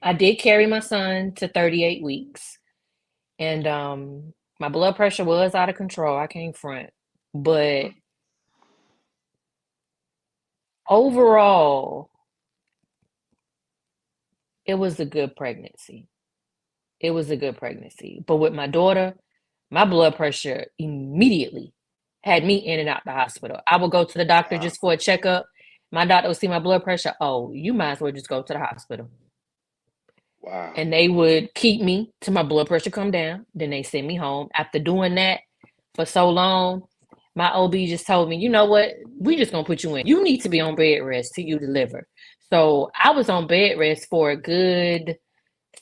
Speaker 2: I did carry my son to 38 weeks, and my blood pressure was out of control. I can't front, but
Speaker 1: Mm.
Speaker 2: overall, it was a good pregnancy. It was a good pregnancy. But with my daughter, my blood pressure immediately had me in and out the hospital. I would go to the doctor
Speaker 1: Wow.
Speaker 2: just for a checkup. My doctor would see my blood pressure. Oh, you might as well just go to the hospital.
Speaker 1: Wow.
Speaker 2: And they would keep me till my blood pressure come down. Then they send me home. After doing that for so long, my OB just told me, you know what? We just gonna put you in. You need to be on bed rest till you deliver. So I was on bed rest for a good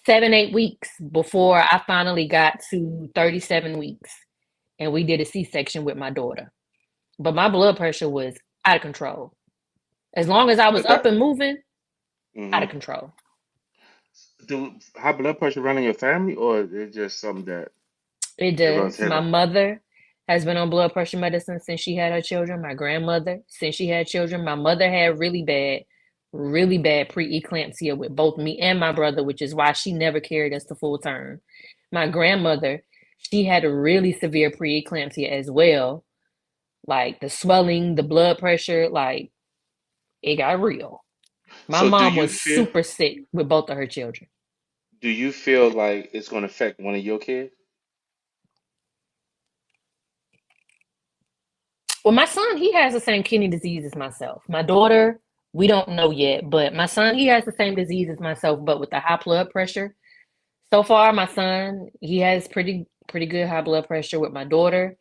Speaker 2: 7, 8 weeks before I finally got to 37 weeks, and we did a C-section with my daughter. But my blood pressure was out of control. As long as I was
Speaker 1: But
Speaker 2: up
Speaker 1: that,
Speaker 2: and moving, out
Speaker 1: hmm
Speaker 2: of control.
Speaker 1: do high blood pressure run in your family, or is it just something that
Speaker 2: It
Speaker 1: it runs
Speaker 2: does. My
Speaker 1: hidden?
Speaker 2: mother has been on blood pressure medicine since she had her children. My grandmother, since she had children. My mother had really bad preeclampsia with both me and my brother, which is why she never carried us to full term. My grandmother, she had a really severe preeclampsia as well. Like the swelling, the blood pressure, like it got real. My
Speaker 1: So
Speaker 2: mom was super sick with both of her children.
Speaker 1: do you feel like it's going to affect one of your kids?
Speaker 2: Well, my son, he has the same kidney disease as myself. My daughter, we don't know yet, but my son, he has the same disease as myself, but with the high blood pressure. So far, my son, he has pretty good high blood pressure. With my daughter,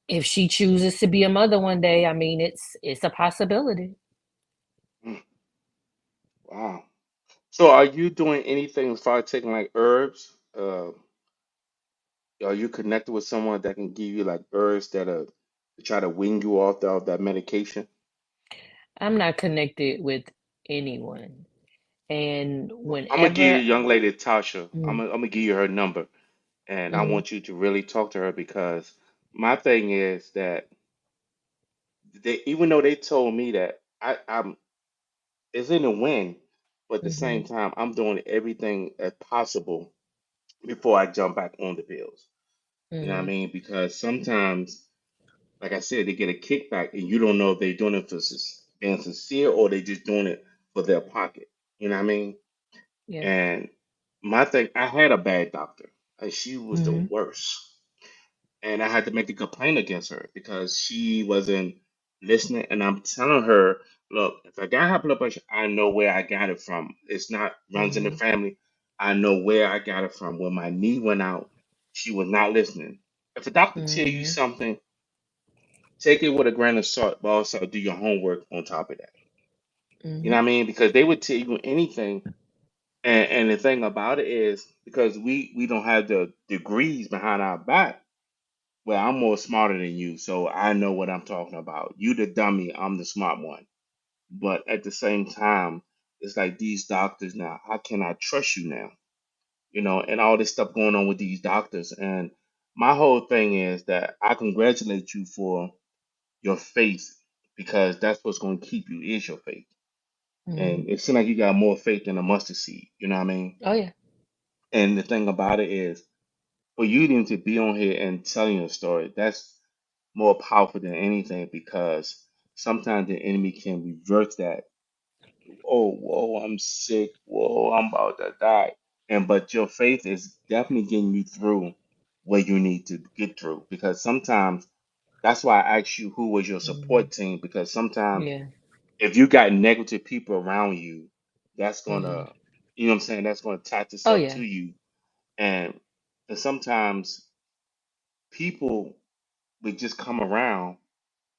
Speaker 2: if she chooses to be a mother one day, I mean, it's a possibility.
Speaker 1: Mm. Wow. So are you doing anything as far as taking like herbs? Are you connected with someone that can give you like herbs that try to wean you off of that medication?
Speaker 2: I'm not connected with anyone, and
Speaker 1: I'm gonna give you
Speaker 2: whenever,
Speaker 1: a young lady, Tasha.
Speaker 2: mm,
Speaker 1: I'm gonna give you her number, and I
Speaker 2: mhm,
Speaker 1: want you to really talk to her because my thing is that even though they told me that I'm it's in a win, but at the same
Speaker 2: mhm,
Speaker 1: time I'm doing everything as possible before I jump back on the pills. You know what I
Speaker 2: mhm,
Speaker 1: mean? Because sometimes, like I said, they get a kickback, and you don't know if they're doing it for being sincere or they just doing it for their pocket. You know what I mean?
Speaker 2: yeah,
Speaker 1: And my thing, I had a bad doctor, and she was the
Speaker 2: mhm,
Speaker 1: worst. And I had to make a complaint against her because she wasn't listening. And I'm telling her, look, if I got high blood pressure, I know where I got it from. It's not runs in the
Speaker 2: mhm,
Speaker 1: family. I know where I got it from. When my knee went out, she was not listening. If a doctor tell you
Speaker 2: mhm.
Speaker 1: something, take it with a grain of salt, but also do your homework on top of that. You know
Speaker 2: Mhm.
Speaker 1: what I mean? Because they would tell you anything. And the thing about it is because we don't have the degrees behind our back. Well, I'm more smarter than you, so I know what I'm talking about. You the dummy, I'm the smart one. But at the same time, it's like these doctors now, how can I trust you now? You know, and all this stuff going on with these doctors. And my whole thing is that I congratulate you for your faith because that's what's going to keep you is your faith.
Speaker 2: Mhm.
Speaker 1: And it seems like you got more faith than a mustard seed. You know what I mean?
Speaker 2: Oh yeah.
Speaker 1: And the thing about it is, for you even to be on here and telling your story, that's more powerful than anything because sometimes the enemy can reverse that. Oh, whoa, I'm sick. Whoa, I'm about to die. And but your faith is definitely getting you through where you need to get through because sometimes that's why I asked you who was your
Speaker 2: Mhm.
Speaker 1: support team because sometimes
Speaker 2: Yeah.
Speaker 1: if you got negative people around you, that's
Speaker 2: Mhm.
Speaker 1: gonna, you know what I'm saying, that's gonna attach
Speaker 2: Oh
Speaker 1: itself to
Speaker 2: yeah.
Speaker 1: you. And, and sometimes people would just come around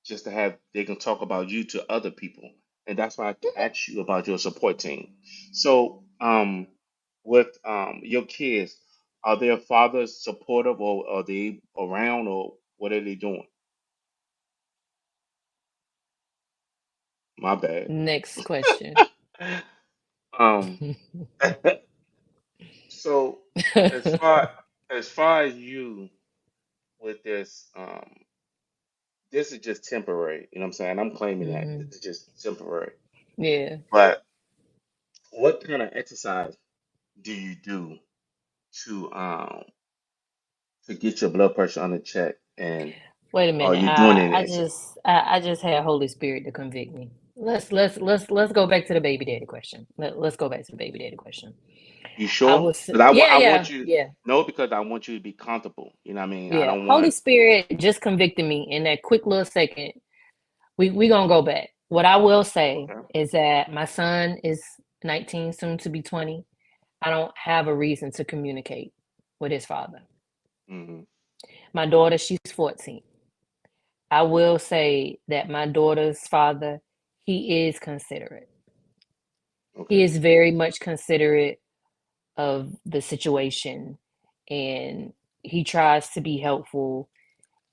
Speaker 1: just to have they can talk about you to other people. And that's why I asked you about your support team. So, with your kids, are their fathers supportive or are they around or what are they doing? My bad.
Speaker 2: Next question.
Speaker 1: um, so as far as far as you with this, this is just temporary. You know what I'm saying? I'm claiming that this
Speaker 2: Mhm.
Speaker 1: is just temporary.
Speaker 2: Yeah.
Speaker 1: But what kind of exercise do you do to get your blood pressure under check? And
Speaker 2: Wait a
Speaker 1: are
Speaker 2: minute.
Speaker 1: you doing any
Speaker 2: I
Speaker 1: exercise?
Speaker 2: just I just had Holy Spirit to convict me. Let's go back to the baby daddy question. Let's go back to the baby daddy question.
Speaker 1: You
Speaker 2: I
Speaker 1: sure?
Speaker 2: was
Speaker 1: Because
Speaker 2: yeah,
Speaker 1: I
Speaker 2: yeah,
Speaker 1: want you
Speaker 2: yeah,
Speaker 1: no, because I want you to be comfortable. You know what I mean? I
Speaker 2: yeah.
Speaker 1: don't
Speaker 2: Holy
Speaker 1: want.
Speaker 2: Spirit just convicted me in that quick little second. We gonna go back. What I will say
Speaker 1: Okay.
Speaker 2: is that my son is 19, soon to be 20. I don't have a reason to communicate with his father.
Speaker 1: Hmm.
Speaker 2: My daughter, she's 14. I will say that my daughter's father, he is considerate. He
Speaker 1: Okay.
Speaker 2: is very much considerate of the situation, and he tries to be helpful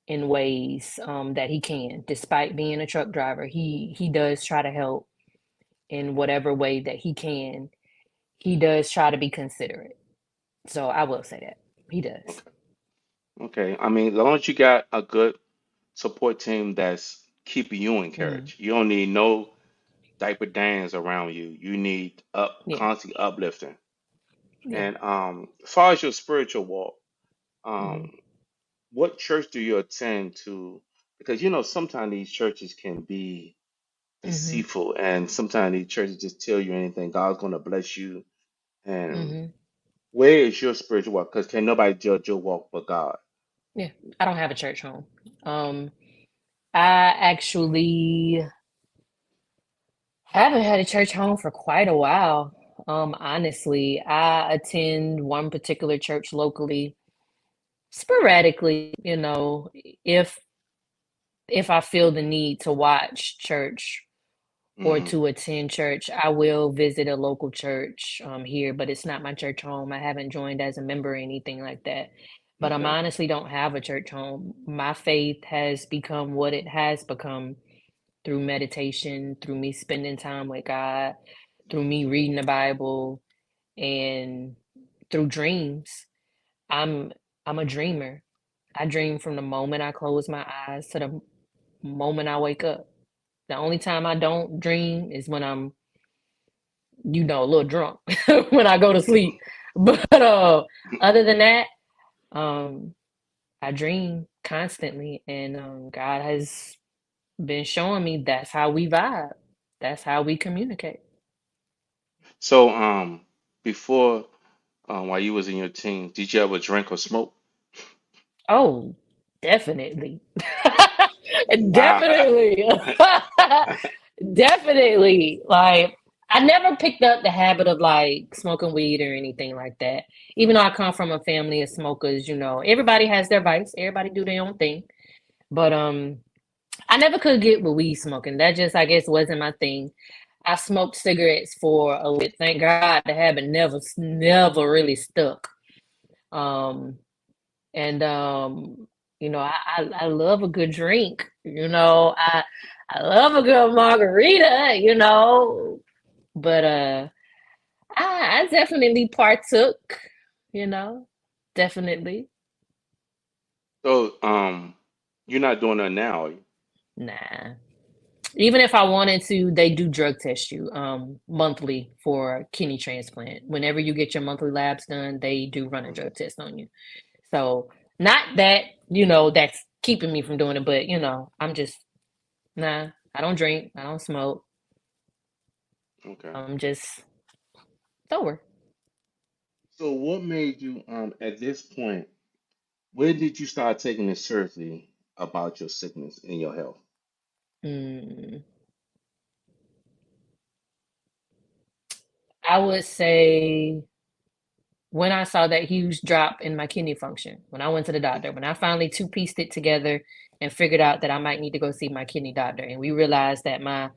Speaker 2: in ways that he can. Despite being a truck driver, he does try to help in whatever way that he can. He does try to be considerate. So I will say that he does.
Speaker 1: Okay. Okay. I mean, as long as you got a good support team that's keeping you
Speaker 2: Mm,
Speaker 1: encouraged, you don't need no diaper dance around you. You need up
Speaker 2: yeah.
Speaker 1: constantly uplifting.
Speaker 2: Yeah.
Speaker 1: And as far as your spiritual walk,
Speaker 2: Mm,
Speaker 1: um, what church do you attend to? Because you know sometimes these churches can be
Speaker 2: mhm,
Speaker 1: deceitful, and sometimes these churches just tell you anything. God's going to bless you. And
Speaker 2: mhm.
Speaker 1: where is your spiritual walk? Because can nobody judge your walk but God.
Speaker 2: Yeah. I don't have a church home. Um, I actually haven't had a church home for quite a while. Honestly, I attend one particular church locally sporadically, if if I feel the need to watch church or
Speaker 1: Hmm.
Speaker 2: to attend church, I will visit a local church here, but it's not my church home. I haven't joined as a member or anything like that. But I
Speaker 1: Okay.
Speaker 2: honestly don't have a church home. My faith has become what it has become through meditation, through me spending time with God, through me reading the Bible, and through dreams. I'm I'm a dreamer. I dream from the moment I close my eyes to the moment I wake up. The only time I don't dream is when I'm, a little drunk when I go to sleep. But other than that, um, I dream constantly, and God has been showing me that's how we vibe. That's how we communicate.
Speaker 1: So, before, while you was in your teens, did you ever drink or smoke?
Speaker 2: Oh, definitely.
Speaker 1: Wow.
Speaker 2: Definitely. Definitely. Like, I never picked up the habit of like smoking weed or anything like that. Even though I come from a family of smokers, everybody has their vice, everybody do their own thing. But I never could get with weed smoking. That just, I guess, wasn't my thing. I smoked cigarettes for a little bit. Thank God the habit never really stuck. Um, and I love a good drink. I love a good margarita. But I definitely partook. You know, definitely.
Speaker 1: So, you're not doing that now, are you?
Speaker 2: Nah. Even if I wanted to, they do drug test you monthly for kidney transplant. Whenever you get your monthly labs done, they do run a
Speaker 1: Mhm.
Speaker 2: drug test on you. So not that, that's keeping me from doing it, but I'm just nah, I don't drink, I don't smoke.
Speaker 1: Okay.
Speaker 2: I'm just sober.
Speaker 1: So, what made you, at this point, when did you start taking it seriously about your sickness and your health?
Speaker 2: Mm, I would say when I saw that huge drop in my kidney function, when I went to the doctor, when I finally two pieced it together and figured out that I might need to go see my kidney doctor, and we realized that my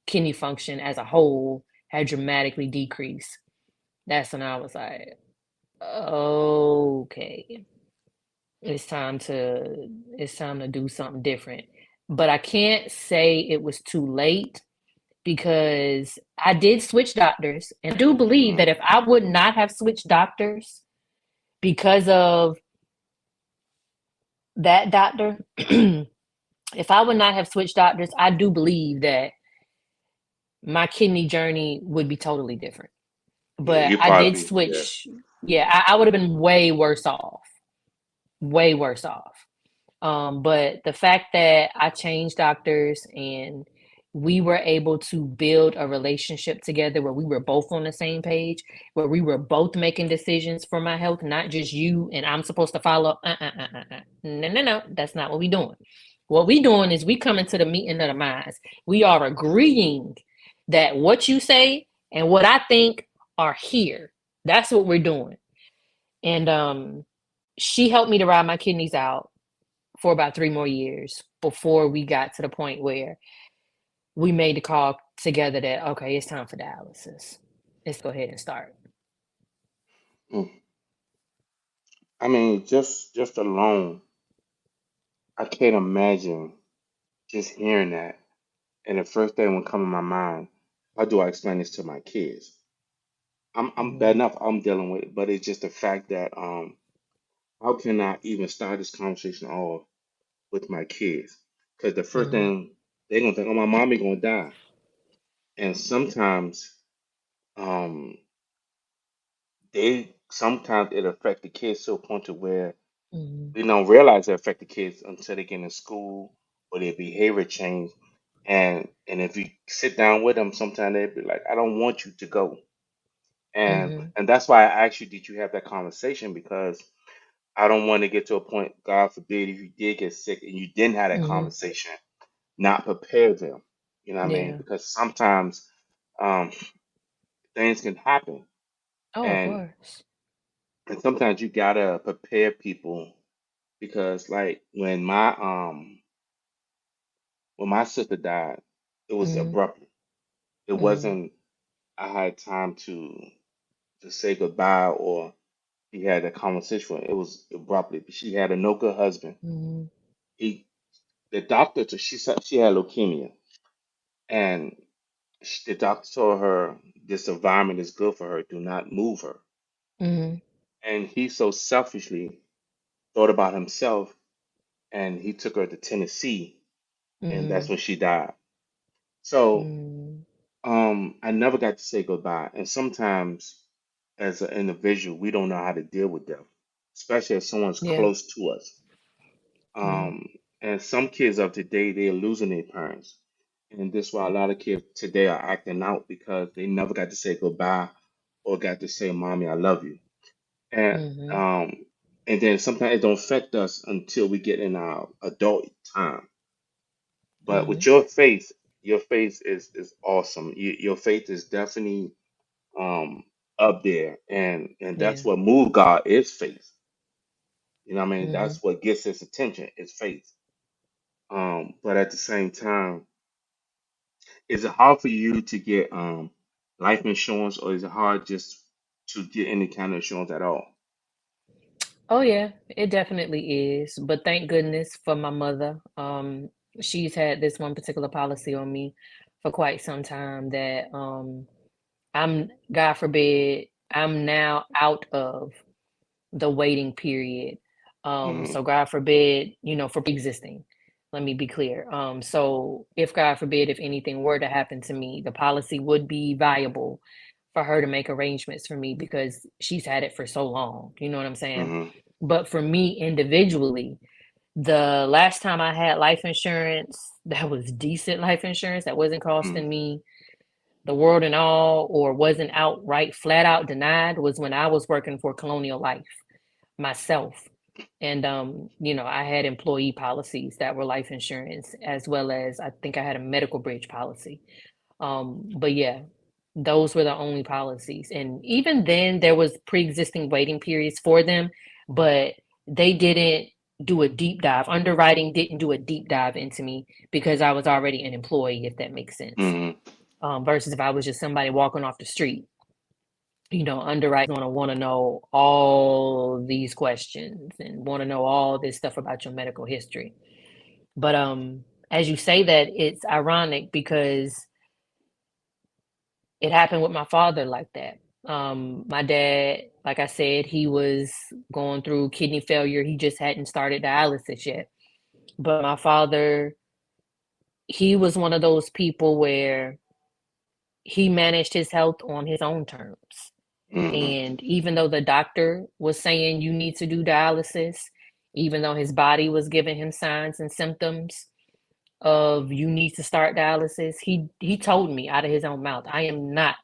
Speaker 2: kidney function as a whole had dramatically decreased, that's when I was like, okay, it's time to it's time to do something different. But I can't say it was too late because I did switch doctors, and I do believe
Speaker 1: Mhm.
Speaker 2: that if I would not have switched doctors because of that doctor, if I would not have switched doctors, I do believe that my kidney journey would be totally different.
Speaker 1: Yeah,
Speaker 2: But
Speaker 1: you
Speaker 2: I did
Speaker 1: probably, yeah.
Speaker 2: switch. Yeah, I would have been way worse off. Way worse off. But the fact that I changed doctors and we were able to build a relationship together where we were both on the same page, where we were both making decisions for my health, not just you and I'm supposed to follow. No, no, no. That's not what we doing. What we doing is we coming to the meeting of the minds. We are agreeing that what you say and what I think are here. That's what we're doing. And she helped me to ride my kidneys out for about 3 more years before we got to the point where we made the call together that okay, it's time for dialysis. Let's go ahead and start.
Speaker 1: Mm. I mean, just alone, I can't imagine just hearing that. And the first thing would come in my mind, how do I explain this to my kids? I'm bad
Speaker 2: Mm-hmm.
Speaker 1: enough I'm dealing with it, but it's just the fact that how can I even start this conversation off with my kids? Because the first
Speaker 2: Mm-hmm.
Speaker 1: thing they're gonna think, oh, my mommy gonna die. And um sometimes it affect the kids to a point to where
Speaker 2: Mm-hmm.
Speaker 1: they don't realize it affect the kids until they get in school or their behavior change. And if you sit down with them, sometimes they'll be like, I don't want you to go.
Speaker 2: Mm-hmm.
Speaker 1: And that's why I asked you, did you have that conversation? Because I don't want to get to a point, God forbid, if you did get sick and you didn't have that
Speaker 2: Mm-hmm.
Speaker 1: conversation, not prepare them. You know what I mean?
Speaker 2: Yeah.
Speaker 1: Because sometimes um, things can happen,
Speaker 2: Oh, of
Speaker 1: and
Speaker 2: course.
Speaker 1: sometimes you gotta prepare people because, like, when my sister died, it was
Speaker 2: Mm-hmm.
Speaker 1: abruptly. It
Speaker 2: Mm-hmm.
Speaker 1: wasn't I had time to say goodbye or he had a conversation. It was abruptly. She had a no good husband.
Speaker 2: Mm-hmm.
Speaker 1: He the doctor she said she had leukemia, and the doctor told her this environment is good for her. Do not move her.
Speaker 2: Mm-hmm.
Speaker 1: And he so selfishly thought about himself, and he took her to Tennessee, and that's
Speaker 2: Mm-hmm.
Speaker 1: when she died. So
Speaker 2: Mm-hmm.
Speaker 1: I never got to say goodbye. And sometimes, as an individual, we don't know how to deal with death, especially if someone's
Speaker 2: Yeah.
Speaker 1: close to us.
Speaker 2: Mm-hmm.
Speaker 1: Um, and some kids of today, they're losing their parents. And this is why a lot of kids today are acting out because they never got to say goodbye or got to say, Mommy, I love you. And
Speaker 2: Mm-hmm.
Speaker 1: um, and then sometimes it don't affect us until we get in our adult time. But
Speaker 2: Mm-hmm.
Speaker 1: with your faith is awesome. Your faith is definitely um up there, and
Speaker 2: Yeah.
Speaker 1: that's what moved God is faith. You know what I mean?
Speaker 2: Mm-hmm.
Speaker 1: That's what gets his attention is faith. But at the same time, is it hard for you to get life insurance, or is it hard just to get any kind of insurance at all?
Speaker 2: Oh yeah, it definitely is. But thank goodness for my mother. She's had this one particular policy on me for quite some time that I'm, God forbid, I'm now out of the waiting period.
Speaker 1: Mm-hmm.
Speaker 2: So God forbid, for pre-existing. Let me be clear. So if God forbid, if anything were to happen to me, the policy would be viable for her to make arrangements for me because she's had it for so long. You know what I'm saying?
Speaker 1: Mm-hmm.
Speaker 2: But for me individually, the last time I had life insurance that was decent life insurance that wasn't costing me the world and all or wasn't outright flat out denied was when I was working for Colonial Life myself. And I had employee policies that were life insurance as well as I think I had a medical bridge policy. But yeah, those were the only policies. And even then there was pre-existing waiting periods for them, but they didn't do a deep dive. Underwriting didn't do a deep dive into me because I was already an employee, if that makes sense.
Speaker 1: Mm-hmm.
Speaker 2: Versus if I was just somebody walking off the street, underwriting gonna want to know all these questions and want to know all this stuff about your medical history. But as you say that, it's ironic because it happened with my father like that. My dad, like I said, he was going through kidney failure. He just hadn't started dialysis yet. But my father, he was one of those people where he managed his health on his own terms.
Speaker 1: Mm-hmm.
Speaker 2: And even though the doctor was saying you need to do dialysis, even though his body was giving him signs and symptoms of you need to start dialysis, he told me out of his own mouth, I am not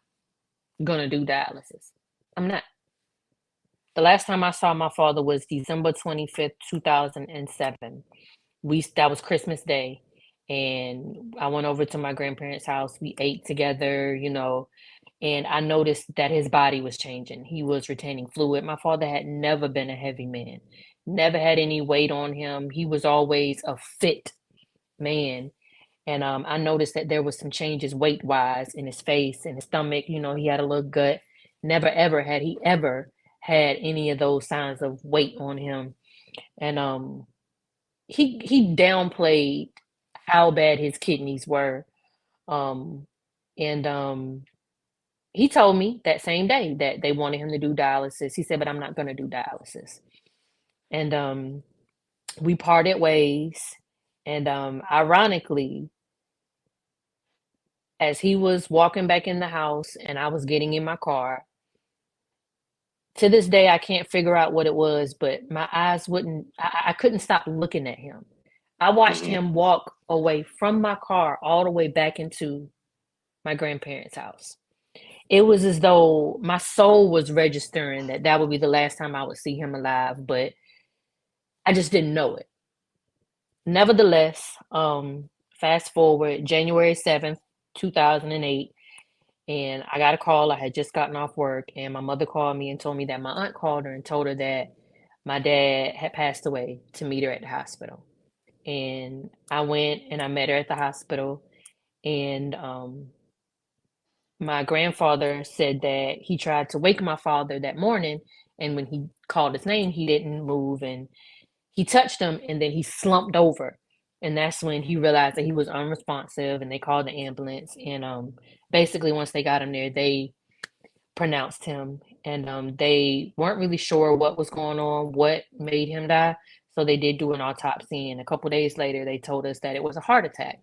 Speaker 2: gonna do dialysis. I'm not. The last time I saw my father was December 25th, 2007. That was Christmas Day. And I went over to my grandparents' house. We ate together, and I noticed that his body was changing. He was retaining fluid. My father had never been a heavy man, never had any weight on him. He was always a fit man. And I noticed that there was some changes weight wise in his face and his stomach. He had a little gut. Never ever had he ever had any of those signs of weight on him. And he downplayed how bad his kidneys were. Um, and he told me that same day that they wanted him to do dialysis. He said, "But I'm not going to do dialysis." And we parted ways. And ironically, as he was walking back in the house and I was getting in my car, to this day I can't figure out what it was, but my eyes wouldn't. I couldn't stop looking at him. I watched
Speaker 1: Mm-hmm.
Speaker 2: him walk away from my car all the way back into my grandparents' house. It was as though my soul was registering that that would be the last time I would see him alive, but I just didn't know it. Nevertheless, fast forward January 7th, 2008, and I got a call. I had just gotten off work, and my mother called me and told me that my aunt called her and told her that my dad had passed away to meet her at the hospital. And I went and I met her at the hospital, and my grandfather said that he tried to wake my father that morning, and when he called his name, he didn't move, and he touched him, and then he slumped over, and that's when he realized that he was unresponsive, and they called the ambulance, and basically once they got him there, they pronounced him, and they weren't really sure what was going on, what made him die, so they did do an autopsy, and a couple days later, they told us that it was a heart attack.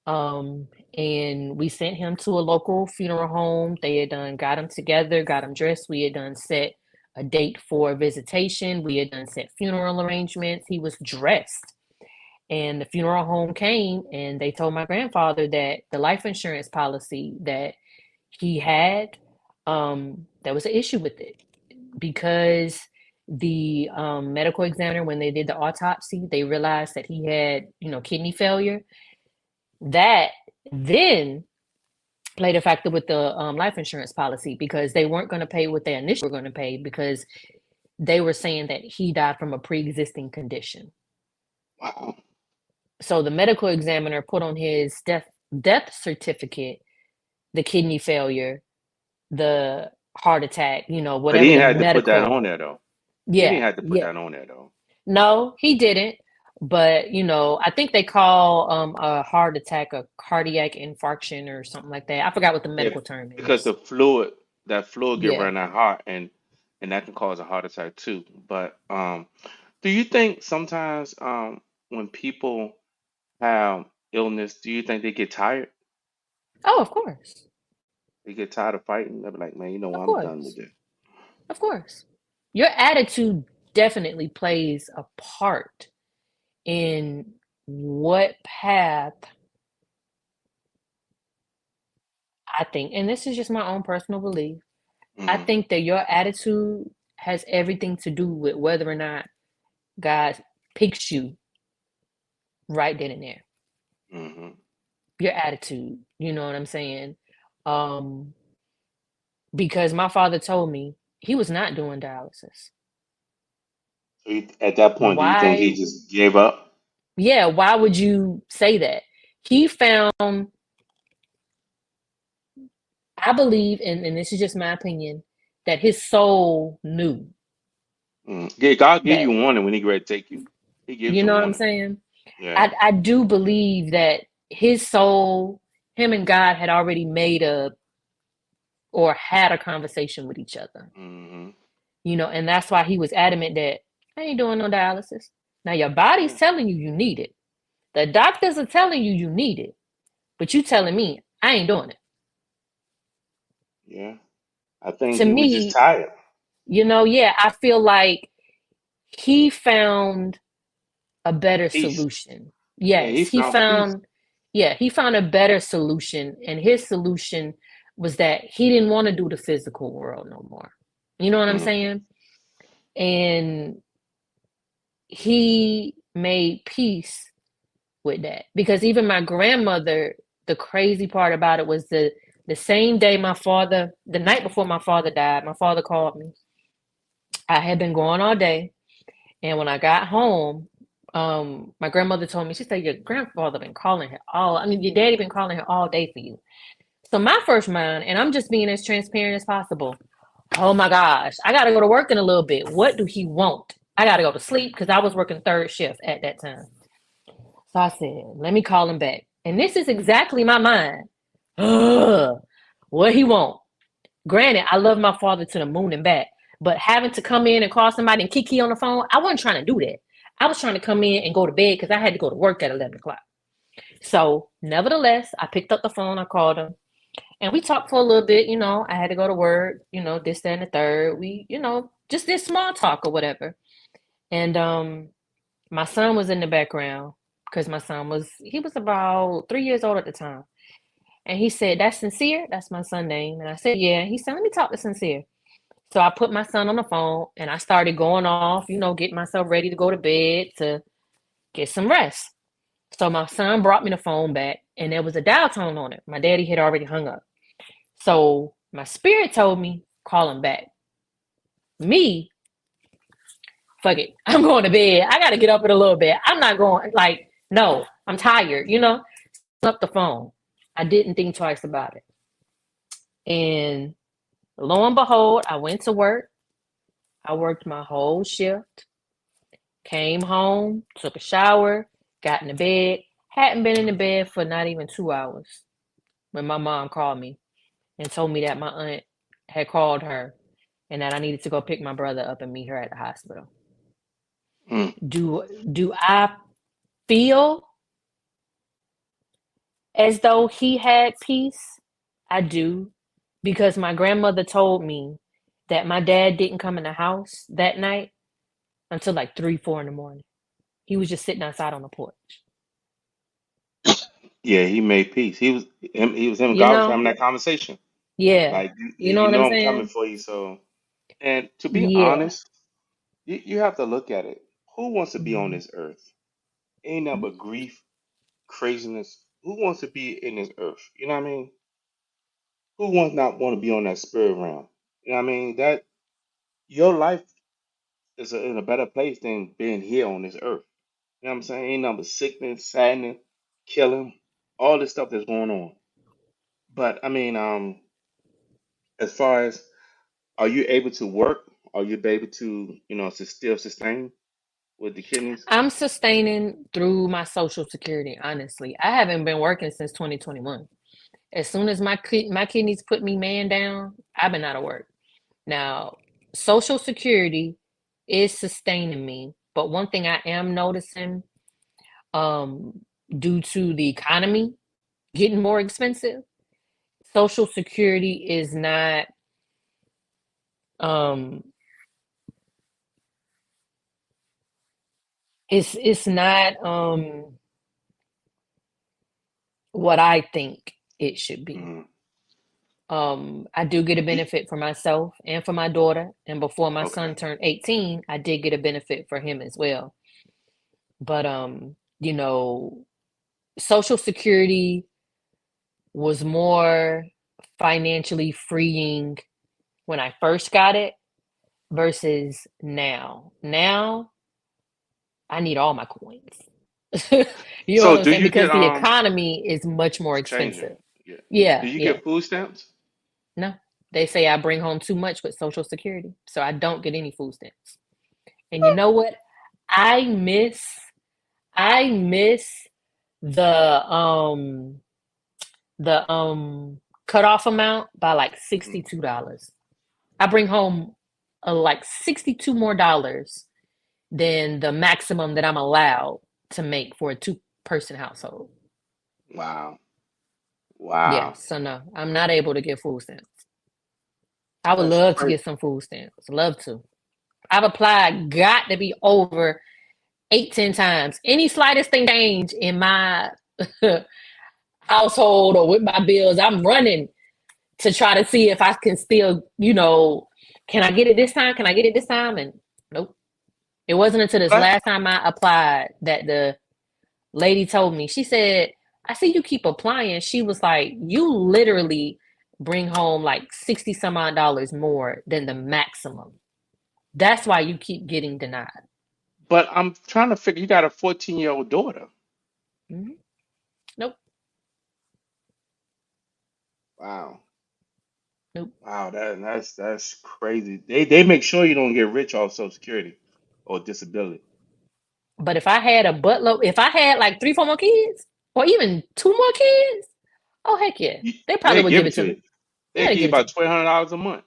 Speaker 2: Um, and we sent him to a local funeral home. They had done got him together, got him dressed. We had done set a date for visitation. We had done set funeral arrangements. He was dressed. And the funeral home came and they told my grandfather that the life insurance policy that he had, there was an issue with it because the medical examiner, when they did the autopsy, they realized that he had, kidney failure. That then played a factor with the life insurance policy because they weren't going to pay what they initially were going to pay because they were saying that he died from a pre-existing condition.
Speaker 1: Wow.
Speaker 2: So the medical examiner put on his death death certificate, the kidney failure, the heart attack,
Speaker 1: But he
Speaker 2: whatever the
Speaker 1: didn't have to put that
Speaker 2: medical.
Speaker 1: on there though. He didn't
Speaker 2: Yeah,
Speaker 1: have to put
Speaker 2: yeah.
Speaker 1: that on there though.
Speaker 2: No, he didn't. But, I think they call a heart attack a cardiac infarction or something like that. I forgot what the
Speaker 1: Yeah,
Speaker 2: medical term
Speaker 1: because
Speaker 2: is.
Speaker 1: that fluid get
Speaker 2: Yeah.
Speaker 1: around that heart, and that can cause a heart attack too. But do you think sometimes when people have illness, do you think they get tired?
Speaker 2: Oh, of course.
Speaker 1: They get tired of fighting. They're like, man, you know what?
Speaker 2: Of
Speaker 1: I'm done with
Speaker 2: course.
Speaker 1: this.
Speaker 2: Of course. Your attitude definitely plays a part in what path I think, and this is just my own personal belief. I
Speaker 1: Hmm.
Speaker 2: think that your attitude has everything to do with whether or not God picks you right then and there.
Speaker 1: Hmm.
Speaker 2: Your attitude, you know what I'm saying? Um, because my father told me he was not doing dialysis.
Speaker 1: So at that point, do you think
Speaker 2: Why?
Speaker 1: he just gave up?
Speaker 2: Yeah, why would you say that? He found, I believe, and this is just my opinion, that his soul knew
Speaker 1: Mm. Yeah, God give you
Speaker 2: that,
Speaker 1: warning when He ready to take you. He gives
Speaker 2: you
Speaker 1: a
Speaker 2: know what I'm
Speaker 1: warning.
Speaker 2: saying?
Speaker 1: Yeah.
Speaker 2: I do believe that his soul, him and God had already made a or had a conversation with each other,
Speaker 1: Hmm.
Speaker 2: and that's why he was adamant that I ain't doing no dialysis. Now your body's
Speaker 1: Yeah.
Speaker 2: telling you you need it. The doctors are telling you you need it, but you telling me I ain't doing it.
Speaker 1: Yeah. I think
Speaker 2: To
Speaker 1: he was just
Speaker 2: me,
Speaker 1: tired.
Speaker 2: yeah, I feel like he found a better
Speaker 1: Peace.
Speaker 2: solution.
Speaker 1: Yeah, he
Speaker 2: Yes,
Speaker 1: found peace.
Speaker 2: he found a better solution. And his solution was that he didn't want to do the physical world no more. You know what I'm
Speaker 1: Hmm.
Speaker 2: saying? And he made peace with that. Because even my grandmother, the crazy part about it was the same day the night before my father died, my father called me. I had been gone all day. And when I got home, my grandmother told me, she said, your grandfather been calling her your daddy been calling her all day for you. So my first mind, and I'm just being as transparent as possible. Oh my gosh, I gotta go to work in a little bit. What do he want? I gotta go to sleep because I was working third shift at that time. So I said, let me call him back. And this is exactly my mind. Ugh, what he want? Granted, I love my father to the moon and back, but having to come in and call somebody and kiki on the phone, I wasn't trying to do that. I was trying to come in and go to bed because I had to go to work at 11 o'clock. So, nevertheless, I picked up the phone, I called him, and we talked for a little bit. I had to go to work, this, that, and the third. We, just did small talk or whatever. And my son was in the background because he was about 3 years old at the time. And he said, that's Sincere? That's my son's name. And I said, yeah. He said, let me talk to Sincere. So I put my son on the phone and I started going off, getting myself ready to go to bed to get some rest. So my son brought me the phone back and there was a dial tone on it. My daddy had already hung up. So my spirit told me, call him back. Me, fuck it. I'm going to bed. I got to get up in a little bit. I'm not going, like, no, I'm tired, Up the phone. I didn't think twice about it. And lo and behold, I went to work. I worked my whole shift. Came home, took a shower, got in the bed. Hadn't been in the bed for not even 2 hours when my mom called me and told me that my aunt had called her and that I needed to go pick my brother up and meet her at the hospital.
Speaker 1: Mm.
Speaker 2: Do I feel as though he had peace? I do, because my grandmother told me that my dad didn't come in the house that night until like 3, 4 in the morning. He was just sitting outside on the porch.
Speaker 1: Yeah, he made peace. He was him and
Speaker 2: You
Speaker 1: God was
Speaker 2: know?
Speaker 1: having that conversation.
Speaker 2: Yeah.
Speaker 1: Like
Speaker 2: You know
Speaker 1: you
Speaker 2: what I'm
Speaker 1: know I'm coming
Speaker 2: saying?
Speaker 1: for you. So, and to be
Speaker 2: Yeah.
Speaker 1: honest, you have to look at it. Who wants to be on
Speaker 2: Mhm.
Speaker 1: this earth? Ain't nothing but grief, craziness. Who wants to be in this earth? You know what I mean? Who wants not want to be on that spirit realm? You know what I mean? That your life is in a better place than being here on this earth. You know what I'm saying? Ain't nothing but sickness, sadness, killing. all this stuff that's going on. But I mean, as far as, are you able to work? Are you able to, still sustain with the kidneys?
Speaker 2: I'm sustaining through my social security, honestly. I haven't been working since 2021. As soon as my kidneys put me man down, I've been out of work. Now, social security is sustaining me, but one thing I am noticing, um, due to the economy getting more expensive, social security is not um it's not what I think it should be.
Speaker 1: Hmm.
Speaker 2: I do get a benefit for myself and for my daughter, and before my
Speaker 1: Okay.
Speaker 2: son turned 18, I did get a benefit for him as well. But you know, social security was more financially freeing when I first got it versus now. Now I need all my coins. You know what
Speaker 1: So
Speaker 2: I'm
Speaker 1: do
Speaker 2: saying?
Speaker 1: you
Speaker 2: Because
Speaker 1: get
Speaker 2: the economy is much more
Speaker 1: it's changing.
Speaker 2: expensive.
Speaker 1: Yeah. Do
Speaker 2: Yeah,
Speaker 1: you
Speaker 2: yeah.
Speaker 1: get food stamps?
Speaker 2: No. They say I bring home too much with Social Security, so I don't get any food stamps. And you know what? I miss I miss the the cutoff amount by like
Speaker 1: Mm.
Speaker 2: $62. I bring home like 62 more dollars than the maximum that I'm allowed to make for a two-person household.
Speaker 1: Wow.
Speaker 2: Yeah,
Speaker 1: Wow.
Speaker 2: so no, I'm not able to get food stamps. I would
Speaker 1: That's
Speaker 2: love to
Speaker 1: crazy.
Speaker 2: get some food stamps. Love to. I've applied, got to be over 8, 10 times. Any slightest thing change in my household or with my bills, I'm running to try to see if I can still, can I get it this time? Can I get it this time? And nope. It wasn't until this
Speaker 1: But
Speaker 2: last time I applied that the lady told me, she said, I see you keep applying. She was like, you literally bring home like 60 some odd dollars more than the maximum. That's why you keep getting denied.
Speaker 1: I'm trying to figure, you got a 14-year-old daughter.
Speaker 2: Mhm. Nope,
Speaker 1: Wow.
Speaker 2: nope.
Speaker 1: Wow, that's crazy. They make sure you don't get rich off Social Security or disability.
Speaker 2: But if I had a buttload, if I had like 3, 4 more kids, or even 2 more kids, oh heck yeah, they probably
Speaker 1: They
Speaker 2: would
Speaker 1: give
Speaker 2: give
Speaker 1: it
Speaker 2: it to
Speaker 1: to
Speaker 2: me.
Speaker 1: you. They
Speaker 2: Yeah, they
Speaker 1: give you
Speaker 2: give it to
Speaker 1: about
Speaker 2: me.
Speaker 1: $1,200 a month.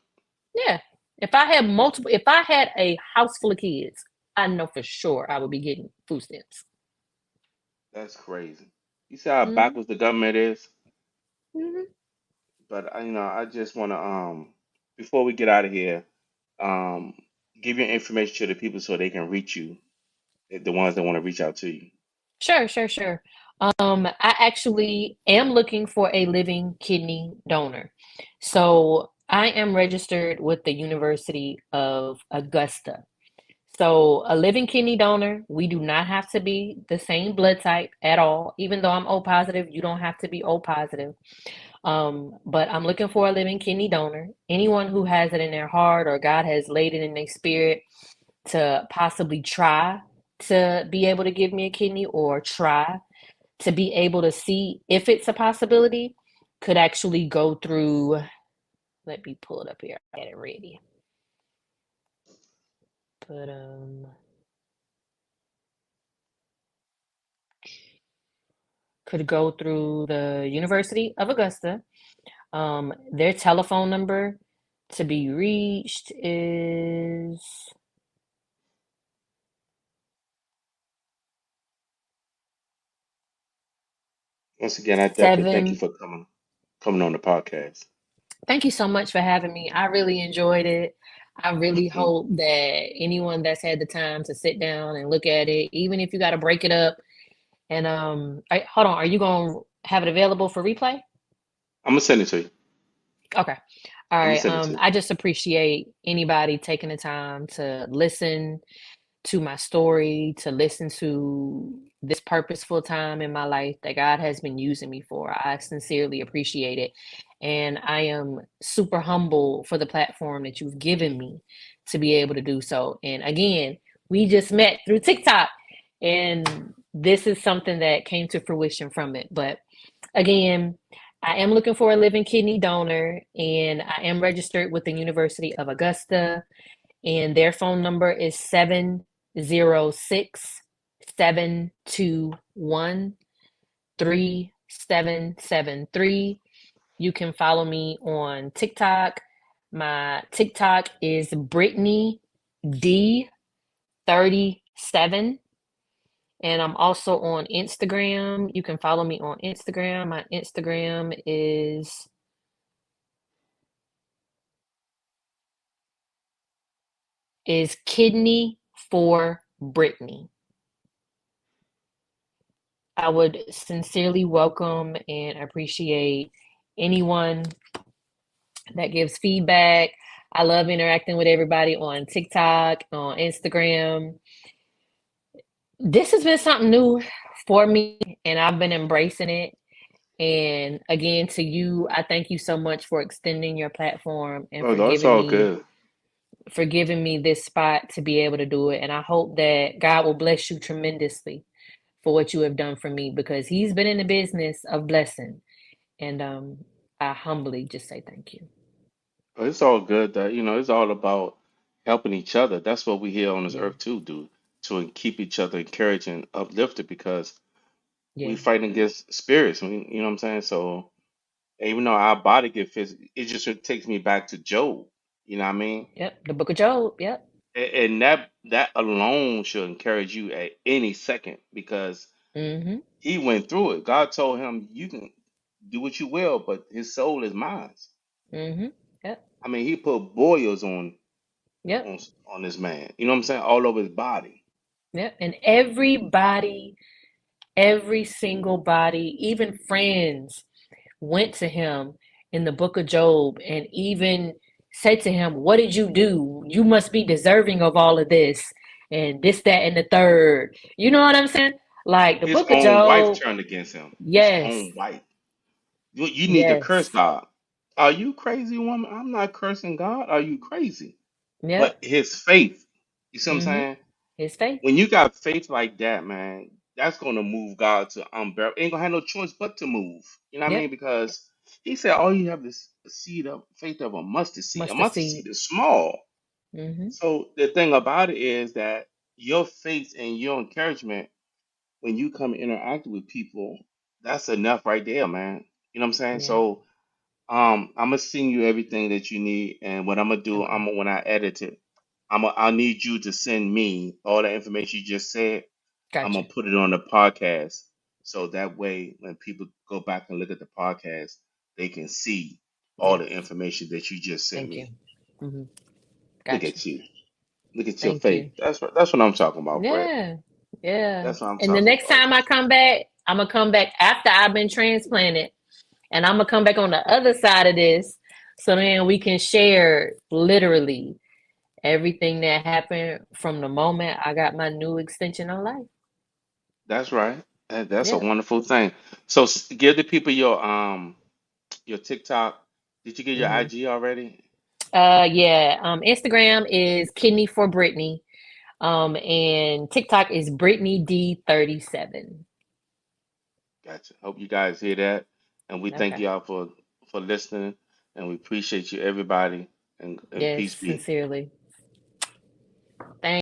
Speaker 2: Yeah. If I had a house full of kids, I know for sure I would be getting food stamps.
Speaker 1: That's crazy. You see how
Speaker 2: Hmm.
Speaker 1: backwards the government is?
Speaker 2: Hmm.
Speaker 1: But I just want to before we get out of here, um, give your information to the people so they can reach you, the ones that want to reach out to you.
Speaker 2: Sure, sure, sure. I actually am looking for a living kidney donor. So I am registered with the University of Augusta. So a living kidney donor, we do not have to be the same blood type at all. Even though I'm O positive, you don't have to be O positive. But I'm looking for a living kidney donor. Anyone who has it in their heart or God has laid it in their spirit to possibly try to be able to give me a kidney or try to be able to see if it's a possibility could actually go through. Let me pull it up here. I got it ready. But could go through the University of Augusta. Their telephone number to be reached is
Speaker 1: Once again, I definitely thank you
Speaker 2: seven.
Speaker 1: for coming on the podcast.
Speaker 2: Thank you so much for having me. I really enjoyed it. I really hope that anyone that's had the time to sit down and look at it, even if you got to break it up. And hold on, are you gonna have it available for replay?
Speaker 1: I'm gonna send it to you.
Speaker 2: Okay. All
Speaker 1: I'm gonna
Speaker 2: right.
Speaker 1: send it to you.
Speaker 2: I just appreciate anybody taking the time to listen to my story, to listen to this purposeful time in my life that God has been using me for. I sincerely appreciate it. And I am super humble for the platform that you've given me to be able to do so. And again, we just met through TikTok, and this is something that came to fruition from it. But Again, I am looking for a living kidney donor, and I am registered with the University of Augusta, and their phone number is 706-721-3773. You can follow me on TikTok. My TikTok is Brittany D37. And I'm also on Instagram. You can follow me on Instagram. My Instagram is Kidney for Brittany. I would sincerely welcome and appreciate anyone that gives feedback. I love interacting with everybody on TikTok, on Instagram. This has been something new for me, and I've been embracing it. And again, to you, I thank you so much for extending your platform and
Speaker 1: Oh, that's all good.
Speaker 2: for giving me this spot to be able to do it. And I hope that God will bless you tremendously for what you have done for me, because he's been in the business of blessing. And I humbly just say thank you.
Speaker 1: It's all good that, it's all about helping each other. That's what we here on this
Speaker 2: Yeah.
Speaker 1: earth too do, to keep each other encouraged and uplifted because we
Speaker 2: Yeah.
Speaker 1: fighting against spirits. You know what I'm saying? So even though our body get physical, it just takes me back to Job. You know what I mean?
Speaker 2: Yep. The Book of Job. Yep.
Speaker 1: And that alone should encourage you at any second because
Speaker 2: Mm-hmm.
Speaker 1: he went through it. God told him, "You can do what you will, but his soul is mine."
Speaker 2: Mm-hmm. Yep.
Speaker 1: I mean, he put boils
Speaker 2: Yep.
Speaker 1: on on this man. You know what I'm saying? All over his body.
Speaker 2: Yep. And everybody, every single body, even friends, went to him in the book of Job and even said to him, "What did you do? You must be deserving of all of this and this, that, and the third." You know what I'm saying? Like the
Speaker 1: His
Speaker 2: book of
Speaker 1: own wife
Speaker 2: Job.
Speaker 1: turned against him. His
Speaker 2: Yes,
Speaker 1: own wife. You need to curse
Speaker 2: yes,
Speaker 1: God. Are you crazy, woman? I'm not cursing God. Are you crazy? But
Speaker 2: yep,
Speaker 1: his faith, you see what I'm
Speaker 2: mm-hmm.
Speaker 1: saying?
Speaker 2: His faith.
Speaker 1: When you got faith like that, man, that's gonna move God to unbearable. Ain't gonna have no choice but to move. You know what I mean?
Speaker 2: Yep,
Speaker 1: Because he said all you have is a seed of faith of a mustard seed. A
Speaker 2: mustard
Speaker 1: mustard
Speaker 2: seed.
Speaker 1: seed is small.
Speaker 2: Mm-hmm.
Speaker 1: So the thing about it is that your faith and your encouragement when you come interact with people, that's enough right there, man. You know what I'm saying?
Speaker 2: Yeah.
Speaker 1: So I'm gonna send you everything that you need, and what I'm gonna do,
Speaker 2: Okay.
Speaker 1: when I edit it, I need you to send me all the information you just said. I'm gonna
Speaker 2: Gotcha.
Speaker 1: put it on the podcast, so that way when people go back and look at the podcast, they can see all
Speaker 2: Yeah.
Speaker 1: the information that you just sent
Speaker 2: Thank you.
Speaker 1: me.
Speaker 2: Mm-hmm.
Speaker 1: Look
Speaker 2: Gotcha.
Speaker 1: at you. Look at your
Speaker 2: Thank
Speaker 1: faith.
Speaker 2: you.
Speaker 1: That's what I'm talking about, Brett.
Speaker 2: Yeah. Yeah.
Speaker 1: That's what I'm
Speaker 2: And the
Speaker 1: talking
Speaker 2: next
Speaker 1: about.
Speaker 2: time I come back, I'm gonna come back after I've been transplanted. And I'm gonna come back on the other side of this so then we can share literally everything that happened from the moment I got my new extension on life.
Speaker 1: That's right. That's a
Speaker 2: Yep.
Speaker 1: wonderful thing. So give the people your TikTok. Did you get your
Speaker 2: Hmm.
Speaker 1: IG already?
Speaker 2: Yeah. Instagram is Kidney for Brittany. And TikTok is Brittany D37.
Speaker 1: Gotcha. Hope you guys hear that, and we thank
Speaker 2: Okay.
Speaker 1: y'all for listening, and we appreciate you, everybody, and
Speaker 2: Yes,
Speaker 1: peace be.
Speaker 2: sincerely.